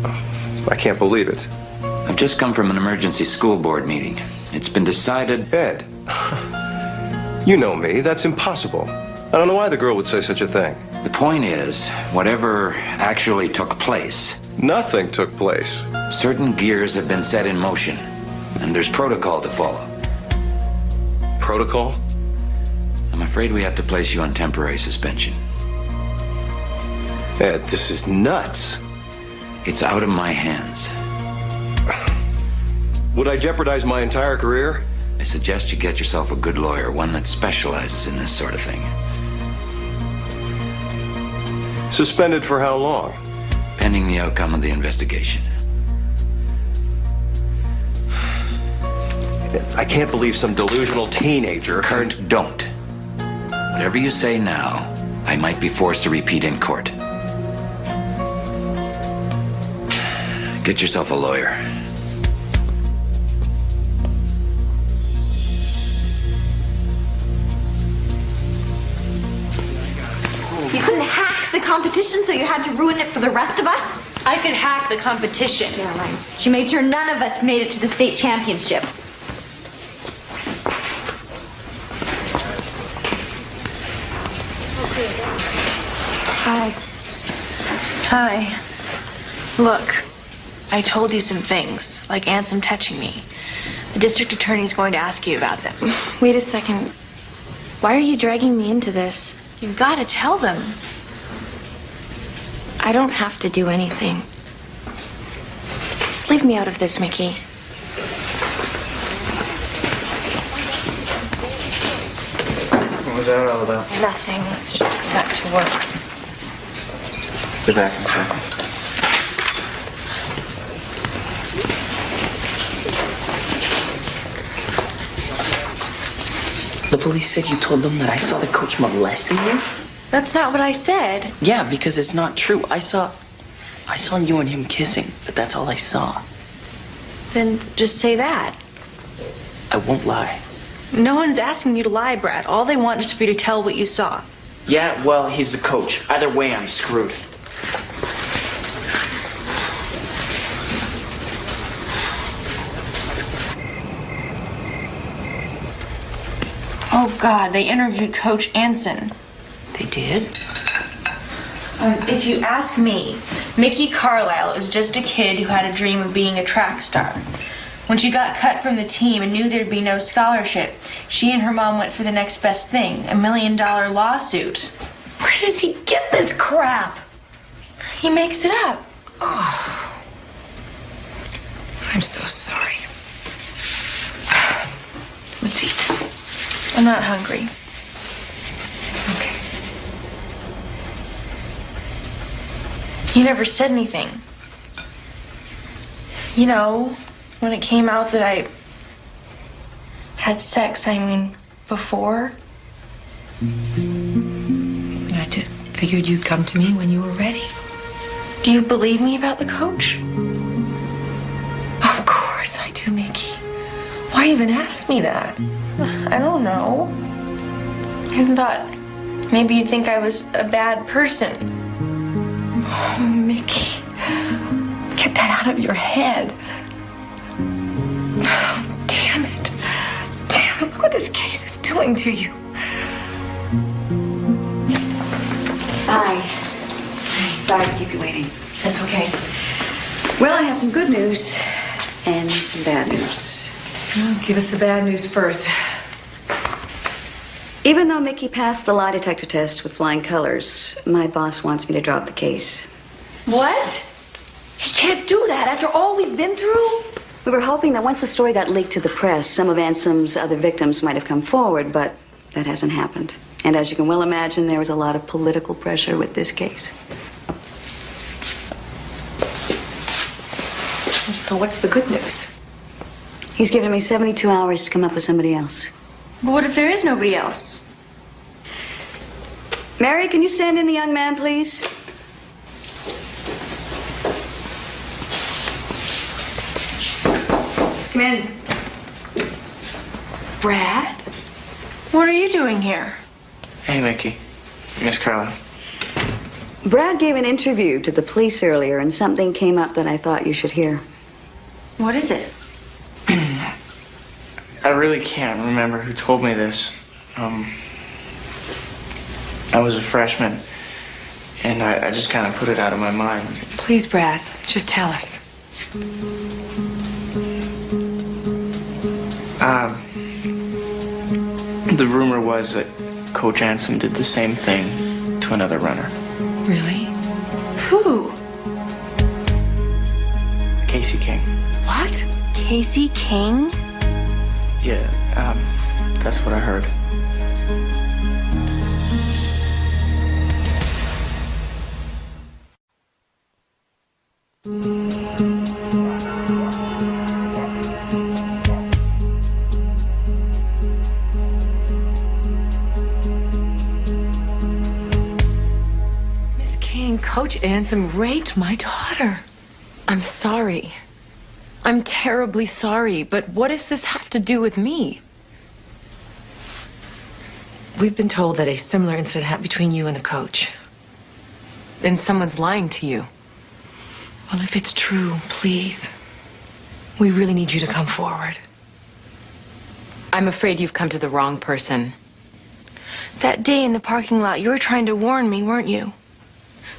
Oh, I can't believe it. I've just come from an emergency school board meeting. It's been decided... Ed, you know me. That's impossible. I don't know why the girl would say such a thing. The point is, whatever actually took place... Nothing took place. Certain gears have been set in motion, and there's protocol to follow. Protocol? I'm afraid we have to place you on temporary suspension. Ed, this is nuts. It's out of my hands. Would I jeopardize my entire career? I suggest you get yourself a good lawyer, one that specializes in this sort of thing. Suspended for how long? Pending the outcome of the investigation. I can't believe some delusional teenager... Kurt, don't. Whatever you say now, I might be forced to repeat in court. Get yourself a lawyer. You couldn't hack the competition, so you had to ruin it for the rest of us? I could hack the competition. Yeah, right. She made sure none of us made it to the state championship. Hi. Hi. Look, I told you some things, like Ansom touching me. The district attorney's going to ask you about them. Wait a second. Why are you dragging me into this? You've got to tell them. I don't have to do anything. Just leave me out of this, Mickey. What was that all about? Nothing. Let's just go back to work. Be back in a second. The police said you told them that I saw the coach molesting you? That's not what I said. Yeah, because it's not true. I saw you and him kissing, but that's all I saw. Then just say that. I won't lie. No one's asking you to lie, Brad. All they want is for you to tell what you saw. Yeah, well, he's the coach. Either way, I'm screwed. Oh, God, they interviewed Coach Anson. They did? If you ask me, Mickey Carlisle is just a kid who had a dream of being a track star. When she got cut from the team and knew there'd be no scholarship, she and her mom went for the next best thing, $1 million lawsuit. Where does he get this crap? He makes it up. Oh. I'm so sorry. Let's eat. I'm not hungry. Okay. He never said anything. You know, when it came out that I had sex, before. I just figured you'd come to me when you were ready. Do you believe me about the coach? Of course I do, Mickey. Why even ask me that? I don't know. I thought maybe you'd think I was a bad person. Oh, Mickey. Get that out of your head. Oh, damn it. Damn it. Look what this case is doing to you. Hi. Sorry to keep you waiting. That's okay. Well, I have some good news and some bad news. Oh, give us the bad news first. Even though Mickey passed the lie detector test with flying colors, my boss wants me to drop the case. What? He can't do that after all we've been through? We were hoping that once the story got leaked to the press, some of Ansom's other victims might have come forward, but that hasn't happened. And as you can well imagine, there was a lot of political pressure with this case. So what's the good news? He's given me 72 hours to come up with somebody else. But what if there is nobody else? Mary, can you send in the young man, please? Come in. Brad? What are you doing here? Hey, Mickey. Miss Carlisle. Brad gave an interview to the police earlier, and something came up that I thought you should hear. What is it? I really can't remember who told me this. I was a freshman, and I just kind of put it out of my mind. Please, Brad, just tell us. The rumor was that Coach Anson did the same thing to another runner. Really? Who? Casey King. What? Casey King? Yeah, that's what I heard. Miss King, Coach Anson raped my daughter. I'm sorry. I'm terribly sorry, but what does this have to do with me? We've been told that a similar incident happened between you and the coach. Then someone's lying to you. Well, if it's true, please. We really need you to come forward. I'm afraid you've come to the wrong person. That day in the parking lot, you were trying to warn me, weren't you?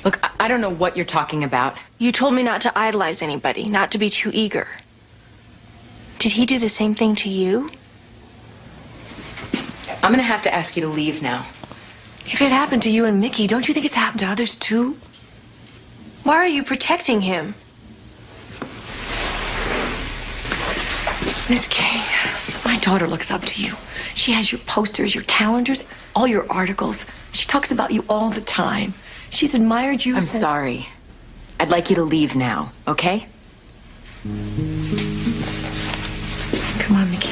Look, I don't know what you're talking about. You told me not to idolize anybody, not to be too eager. Did he do the same thing to you? I'm gonna have to ask you to leave now. If it happened to you and Mickey, don't you think it's happened to others too? Why are you protecting him? Miss King, my daughter looks up to you. She has your posters, your calendars, all your articles. She talks about you all the time. She's admired you I'm since... sorry. I'd like you to leave now, okay? Come on, Mickey.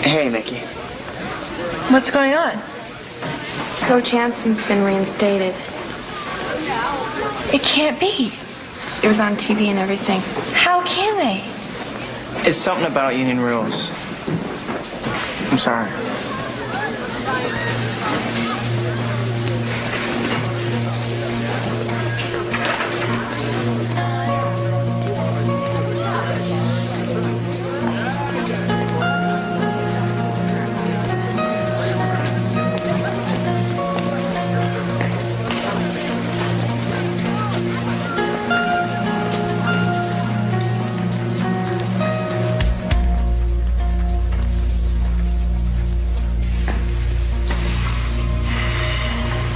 Hey, Mickey. What's going on? Coach Anson's been reinstated. It can't be. It was on TV and everything. How can they? It's something about union rules. I'm sorry.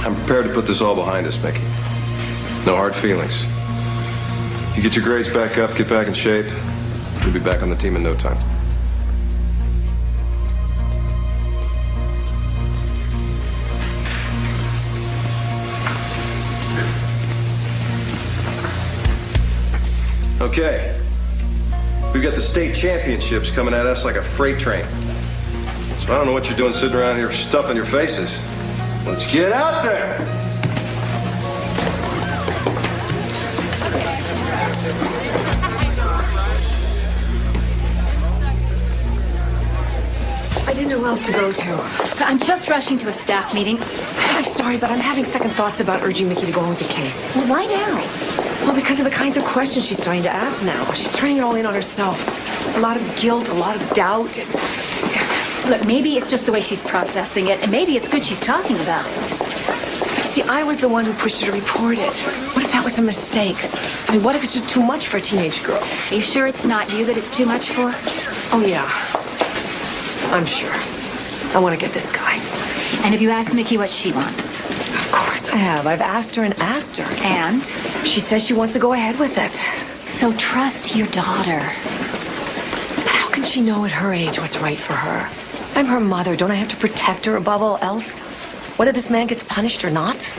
I'm prepared to put this all behind us, Mickey. No hard feelings. You get your grades back up, get back in shape, you'll be back on the team in no time. Okay. We've got the state championships coming at us like a freight train. So I don't know what you're doing sitting around here stuffing your faces. Let's get out there! I didn't know who else to go to. I'm just rushing to a staff meeting. I'm sorry, but I'm having second thoughts about urging Mickey to go on with the case. Well, why now? Well, because of the kinds of questions she's starting to ask now. She's turning it all in on herself. A lot of guilt, a lot of doubt. Look, maybe it's just the way she's processing it, and maybe it's good she's talking about it. See, I was the one who pushed her to report it. What if that was a mistake? I mean, what if it's just too much for a teenage girl? Are you sure it's not you that it's too much for? Oh, yeah. I'm sure. I want to get this guy. And have you asked Mickey what she wants? Of course I have. I've asked her and asked her. And? She says she wants to go ahead with it. So trust your daughter. But how can she know at her age what's right for her? I'm her mother. Don't I have to protect her above all else? Whether this man gets punished or not?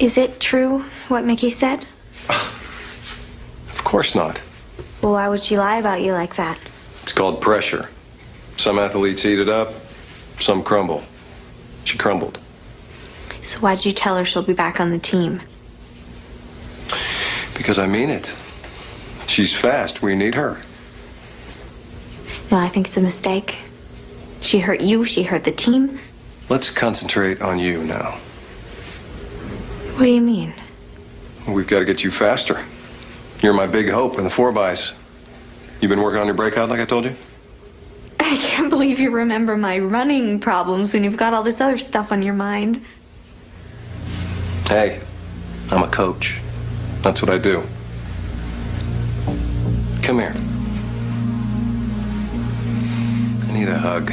Is it true what Mickey said? Of course not. Well, why would she lie about you like that? It's called pressure. Some athletes eat it up, some crumble. She crumbled. So why'd you tell her she'll be back on the team? Because I mean it. She's fast. We need her. No, I think it's a mistake. She hurt you, she hurt the team. Let's concentrate on you now. What do you mean? We've got to get you faster. You're my big hope in the 4x. You've been working on your breakout like I told you? I can't believe you remember my running problems when you've got all this other stuff on your mind. Hey, I'm a coach. That's what I do. Come here. I need a hug.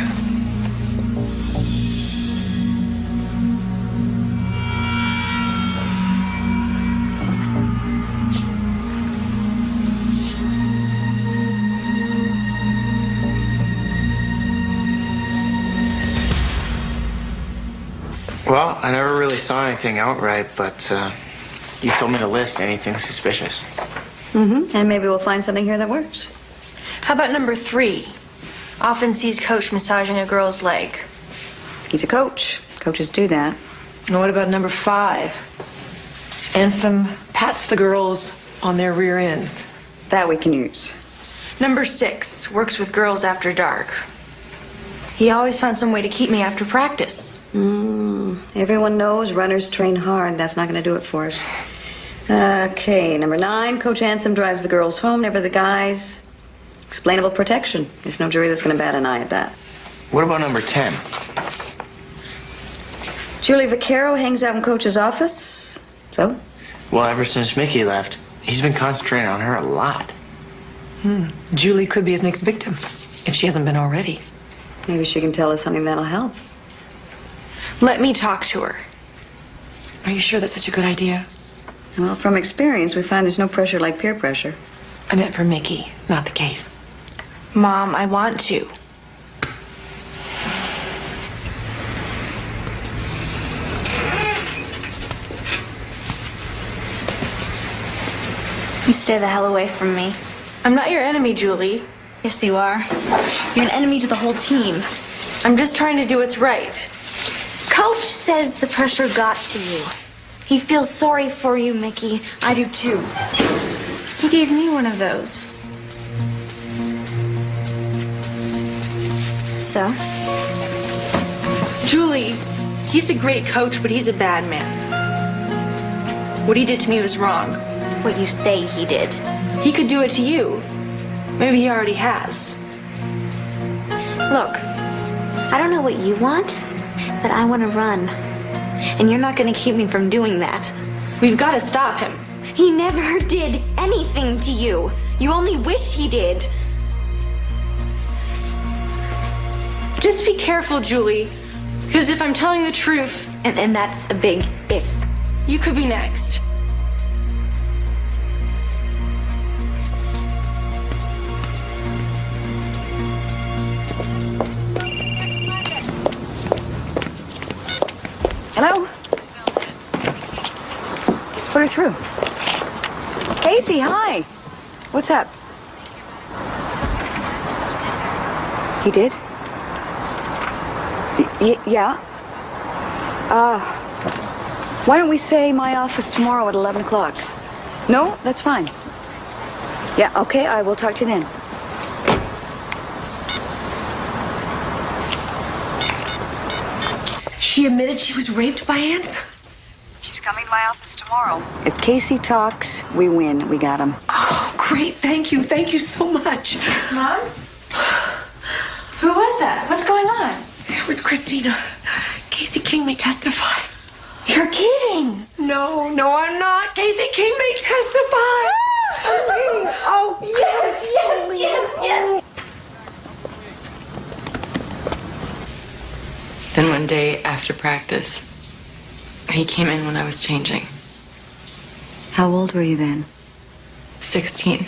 Well, I never really saw anything outright, but you told me to list anything suspicious. Mm-hmm. And maybe we'll find something here that works. How about number 3? Often sees coach massaging a girl's leg. He's a coach. Coaches do that. And what about number 5? Ansem pats the girls on their rear ends. That we can use. Number 6, works with girls after dark. He always found some way to keep me after practice. Everyone knows runners train hard. That's not going to do it for us. Okay, number 9, Coach Ansem drives the girls home, never the guys. Explainable protection. There's no jury that's going to bat an eye at that. What about number 10? Julie Vaccaro hangs out in Coach's office. So? Well, ever since Mickey left, he's been concentrating on her a lot. Julie could be his next victim, if she hasn't been already. Maybe she can tell us something that'll help. Let me talk to her. Are you sure that's such a good idea? Well, from experience, we find there's no pressure like peer pressure. I meant for Mickey, not the case. Mom, I want to. You stay the hell away from me. I'm not your enemy, Julie. Yes, you are. You're an enemy to the whole team. I'm just trying to do what's right. Coach says the pressure got to you. He feels sorry for you, Mickey. I do too. He gave me one of those. So? Julie, he's a great coach, but he's a bad man. What he did to me was wrong. What you say he did. He could do it to you. Maybe he already has. Look, I don't know what you want, but I want to run. And you're not going to keep me from doing that. We've got to stop him. He never did anything to you. You only wish he did. Just be careful, Julie. Because if I'm telling the truth... And that's a big if. You could be next. Hello? Put her through. Casey, hi. What's up? He did? Yeah. Why don't we say my office tomorrow at 11 o'clock? No? That's fine. Yeah, okay, I will talk to you then. She admitted she was raped by ants? She's coming to my office tomorrow. If Casey talks, we win. We got him. Oh, great. Thank you. Thank you so much. Mom? Who was that? What's going on? It was Christina. Casey King may testify. You're kidding. No, I'm not. Casey King may testify. Oh, Yes. Then one day after practice, he came in when I was changing. How old were you then? 16.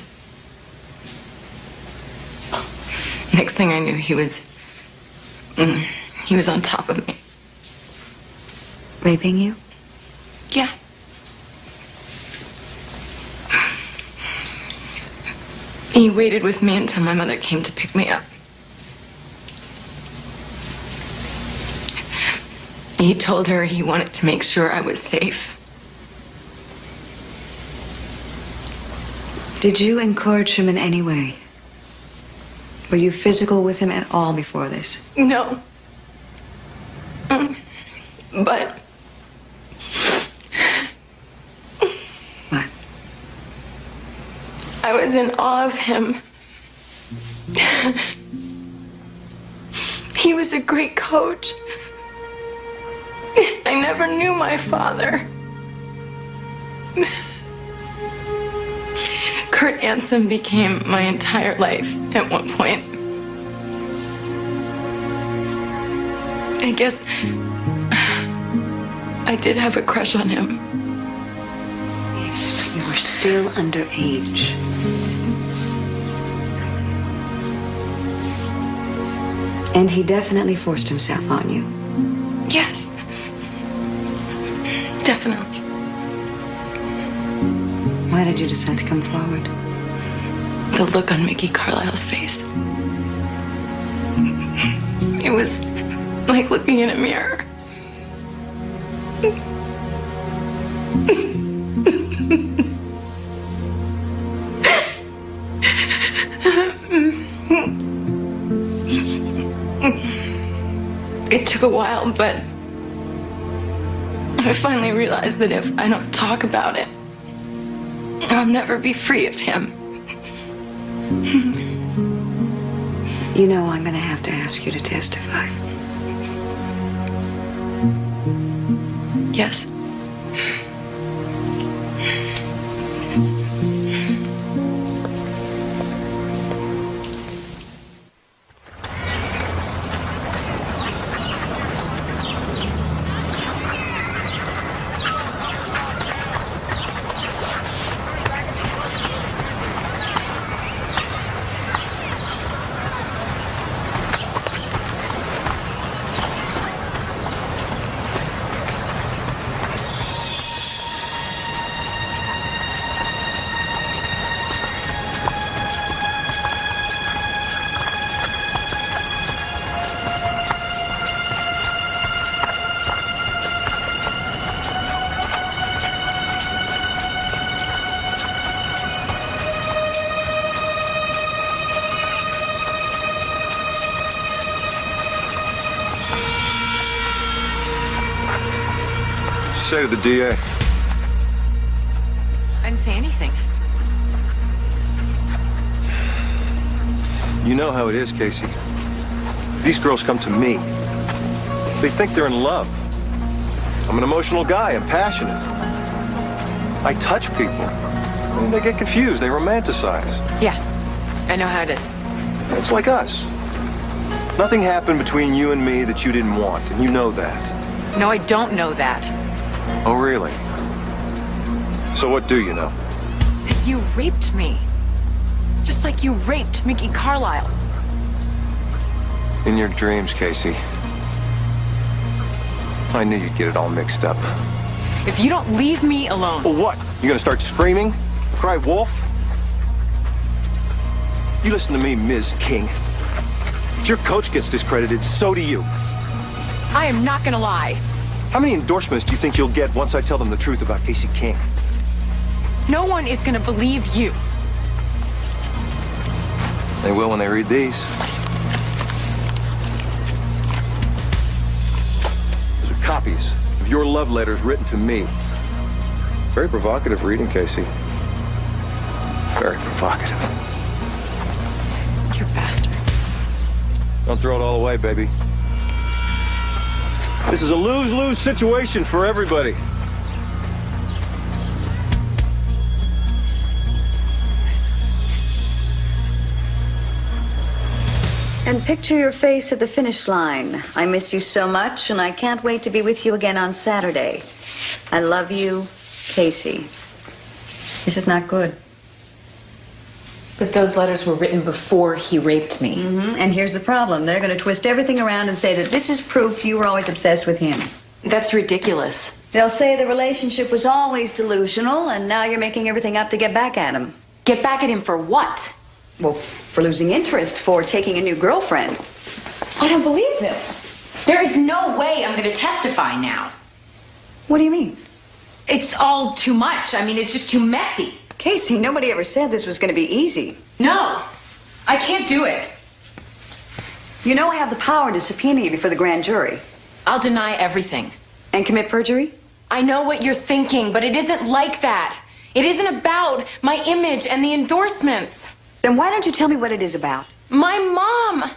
Next thing I knew, he was on top of me. Raping you? Yeah. He waited with me until my mother came to pick me up. He told her he wanted to make sure I was safe. Did you encourage him in any way? Were you physical with him at all before this? No. But... What? I was in awe of him. He was a great coach. I never knew my father. Kurt Anson became my entire life at one point. I guess I did have a crush on him. Yes, but you were still underage. And he definitely forced himself on you. Yes. Definitely. Why did you decide to come forward? The look on Mickey Carlisle's face. It was like looking in a mirror. It took a while, but I finally realized that if I don't talk about it, I'll never be free of him. You know I'm going to have to ask you to testify. Yes. say to the DA? I didn't say anything. You know how it is, Casey. These girls come to me. They think they're in love. I'm an emotional guy. I'm passionate. I touch people. And they get confused. They romanticize. Yeah, I know how it is. It's like us. Nothing happened between you and me that you didn't want, and you know that. No, I don't know that. Oh, really? So what do you know? That you raped me. Just like you raped Mickey Carlisle. In your dreams, Casey. I knew you'd get it all mixed up. If you don't leave me alone. Well, what? You gonna start screaming? Cry wolf? You listen to me, Ms. King. If your coach gets discredited, so do you. I am not gonna lie. How many endorsements do you think you'll get once I tell them the truth about Casey King? No one is gonna believe you. They will when they read these. Those are copies of your love letters written to me. Very provocative reading, Casey. Very provocative. You're a bastard. Don't throw it all away, baby. This is a lose-lose situation for everybody. And picture your face at the finish line. I miss you so much, and I can't wait to be with you again on Saturday. I love you, Casey. This is not good. But those letters were written before he raped me. And here's the problem. They're going to twist everything around and say that this is proof you were always obsessed with him. That's ridiculous. They'll say the relationship was always delusional, and now you're making everything up to get back at him. Get back at him for what? Well, for losing interest, for taking a new girlfriend. I don't believe this. There is no way I'm going to testify now. What do you mean? It's all too much. I mean, it's just too messy. Casey, nobody ever said this was going to be easy. No, I can't do it. You know I have the power to subpoena you before the grand jury. I'll deny everything. And commit perjury? I know what you're thinking, but it isn't like that. It isn't about my image and the endorsements. Then why don't you tell me what it is about? My mom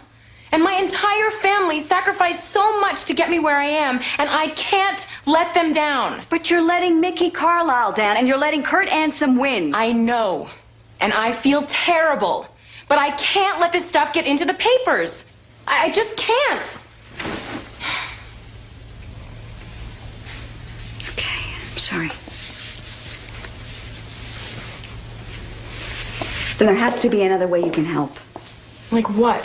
and my entire family sacrificed so much to get me where I am, and I can't let them down. But you're letting Mickey Carlisle down, and you're letting Kurt Ansom win. I know, and I feel terrible, but I can't let this stuff get into the papers. I just can't. Okay, I'm sorry. Then there has to be another way you can help. Like what?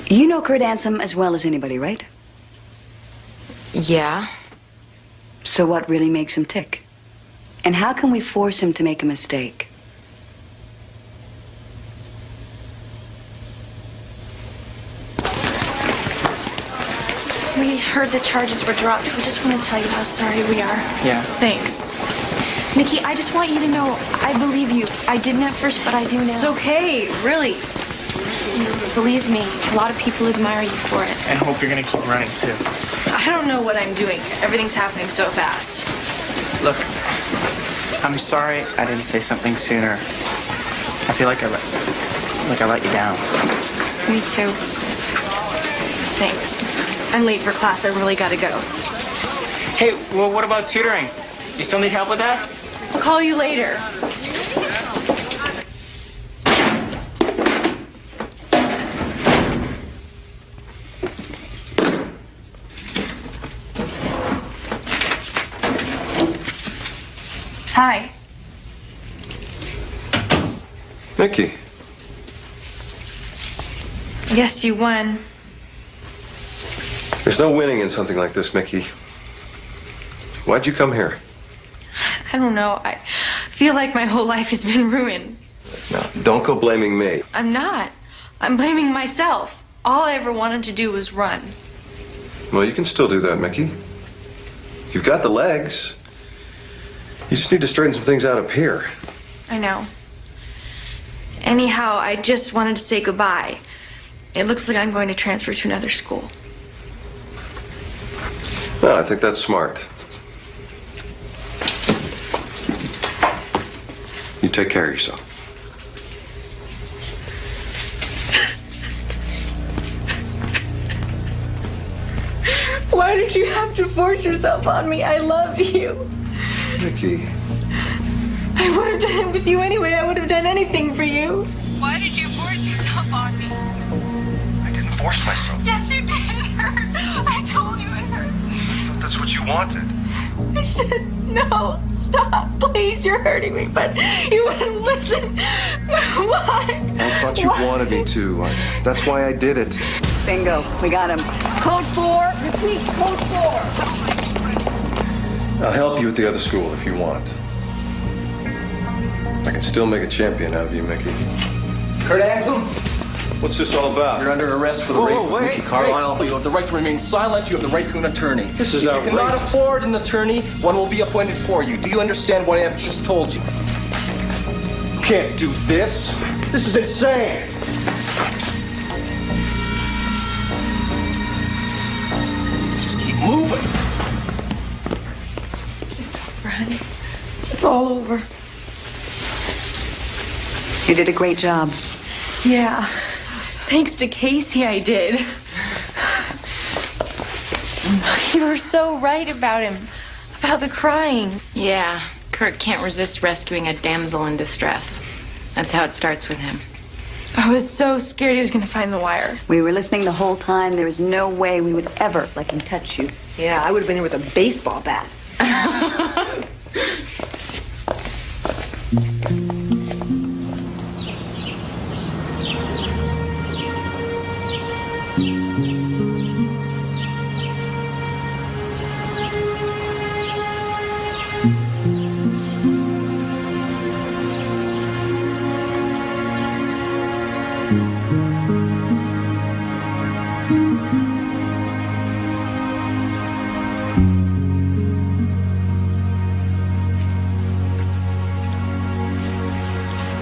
You know Kurt Ansom as well as anybody, right? Yeah. So what really makes him tick? And how can we force him to make a mistake? We heard the charges were dropped. We just want to tell you how sorry we are. Yeah. Thanks. Mickey, I just want you to know I believe you. I didn't at first, but I do now. It's okay, really. Believe me, a lot of people admire you for it. And hope you're gonna keep running too. I don't know what I'm doing. Everything's happening so fast. Look, I'm sorry I didn't say something sooner. I feel like I let you down. Me too. Thanks. I'm late for class. I really gotta go. Hey, well, what about tutoring? You still need help with that? I'll call you later. Hi. Mickey. Yes, you won. There's no winning in something like this, Mickey. Why'd you come here? I don't know. I feel like my whole life has been ruined. No, don't go blaming me. I'm not. I'm blaming myself. All I ever wanted to do was run. Well, you can still do that, Mickey. You've got the legs. You just need to straighten some things out up here. I know. Anyhow, I just wanted to say goodbye. It looks like I'm going to transfer to another school. No, I think that's smart. You take care of yourself. Why did you have to force yourself on me? I love you. Mickey. I would have done it with you anyway. I would have done anything for you. Why did you force yourself on me? I didn't force myself. Yes, you did. It hurt. I told you it hurt. I thought that's what you wanted. I said, no, stop, please, you're hurting me, but you wouldn't listen. Why? I thought you wanted me to. That's why I did it. Bingo, we got him. Code 4, repeat, code 4. I'll help you at the other school if you want. I can still make a champion out of you, Mickey. Kurt Axum, What's this all about? you're under arrest for the rape of wait, Mickey Carlisle. You have the right to remain silent. You have the right to an attorney. This is If outrageous. you cannot afford an attorney, one will be appointed for you. Do you understand what I have just told you? You can't do this. This is insane. Just keep moving. Honey, it's all over. You did a great job. Yeah. Thanks to Casey, I did. You were so right about him. About the crying. Yeah, Kurt can't resist rescuing a damsel in distress. That's how it starts with him. I was so scared he was gonna find the wire. We were listening the whole time. There was no way we would ever let him touch you. Yeah, I would have been here with a baseball bat.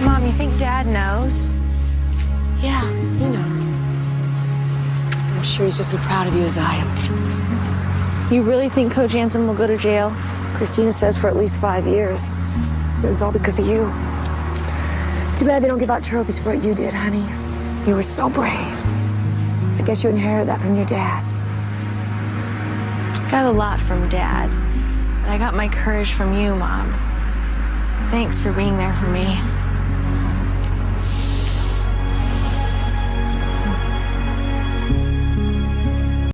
Mom, you think Dad knows? Yeah, he knows. I'm sure he's just as proud of you as I am. You really think Coach Ansem will go to jail? Christina says for at least 5 years. It was all because of you. Too bad they don't give out trophies for what you did, honey. You were so brave. I guess you inherited that from your dad. Got a lot from Dad. But I got my courage from you, Mom. Thanks for being there for me.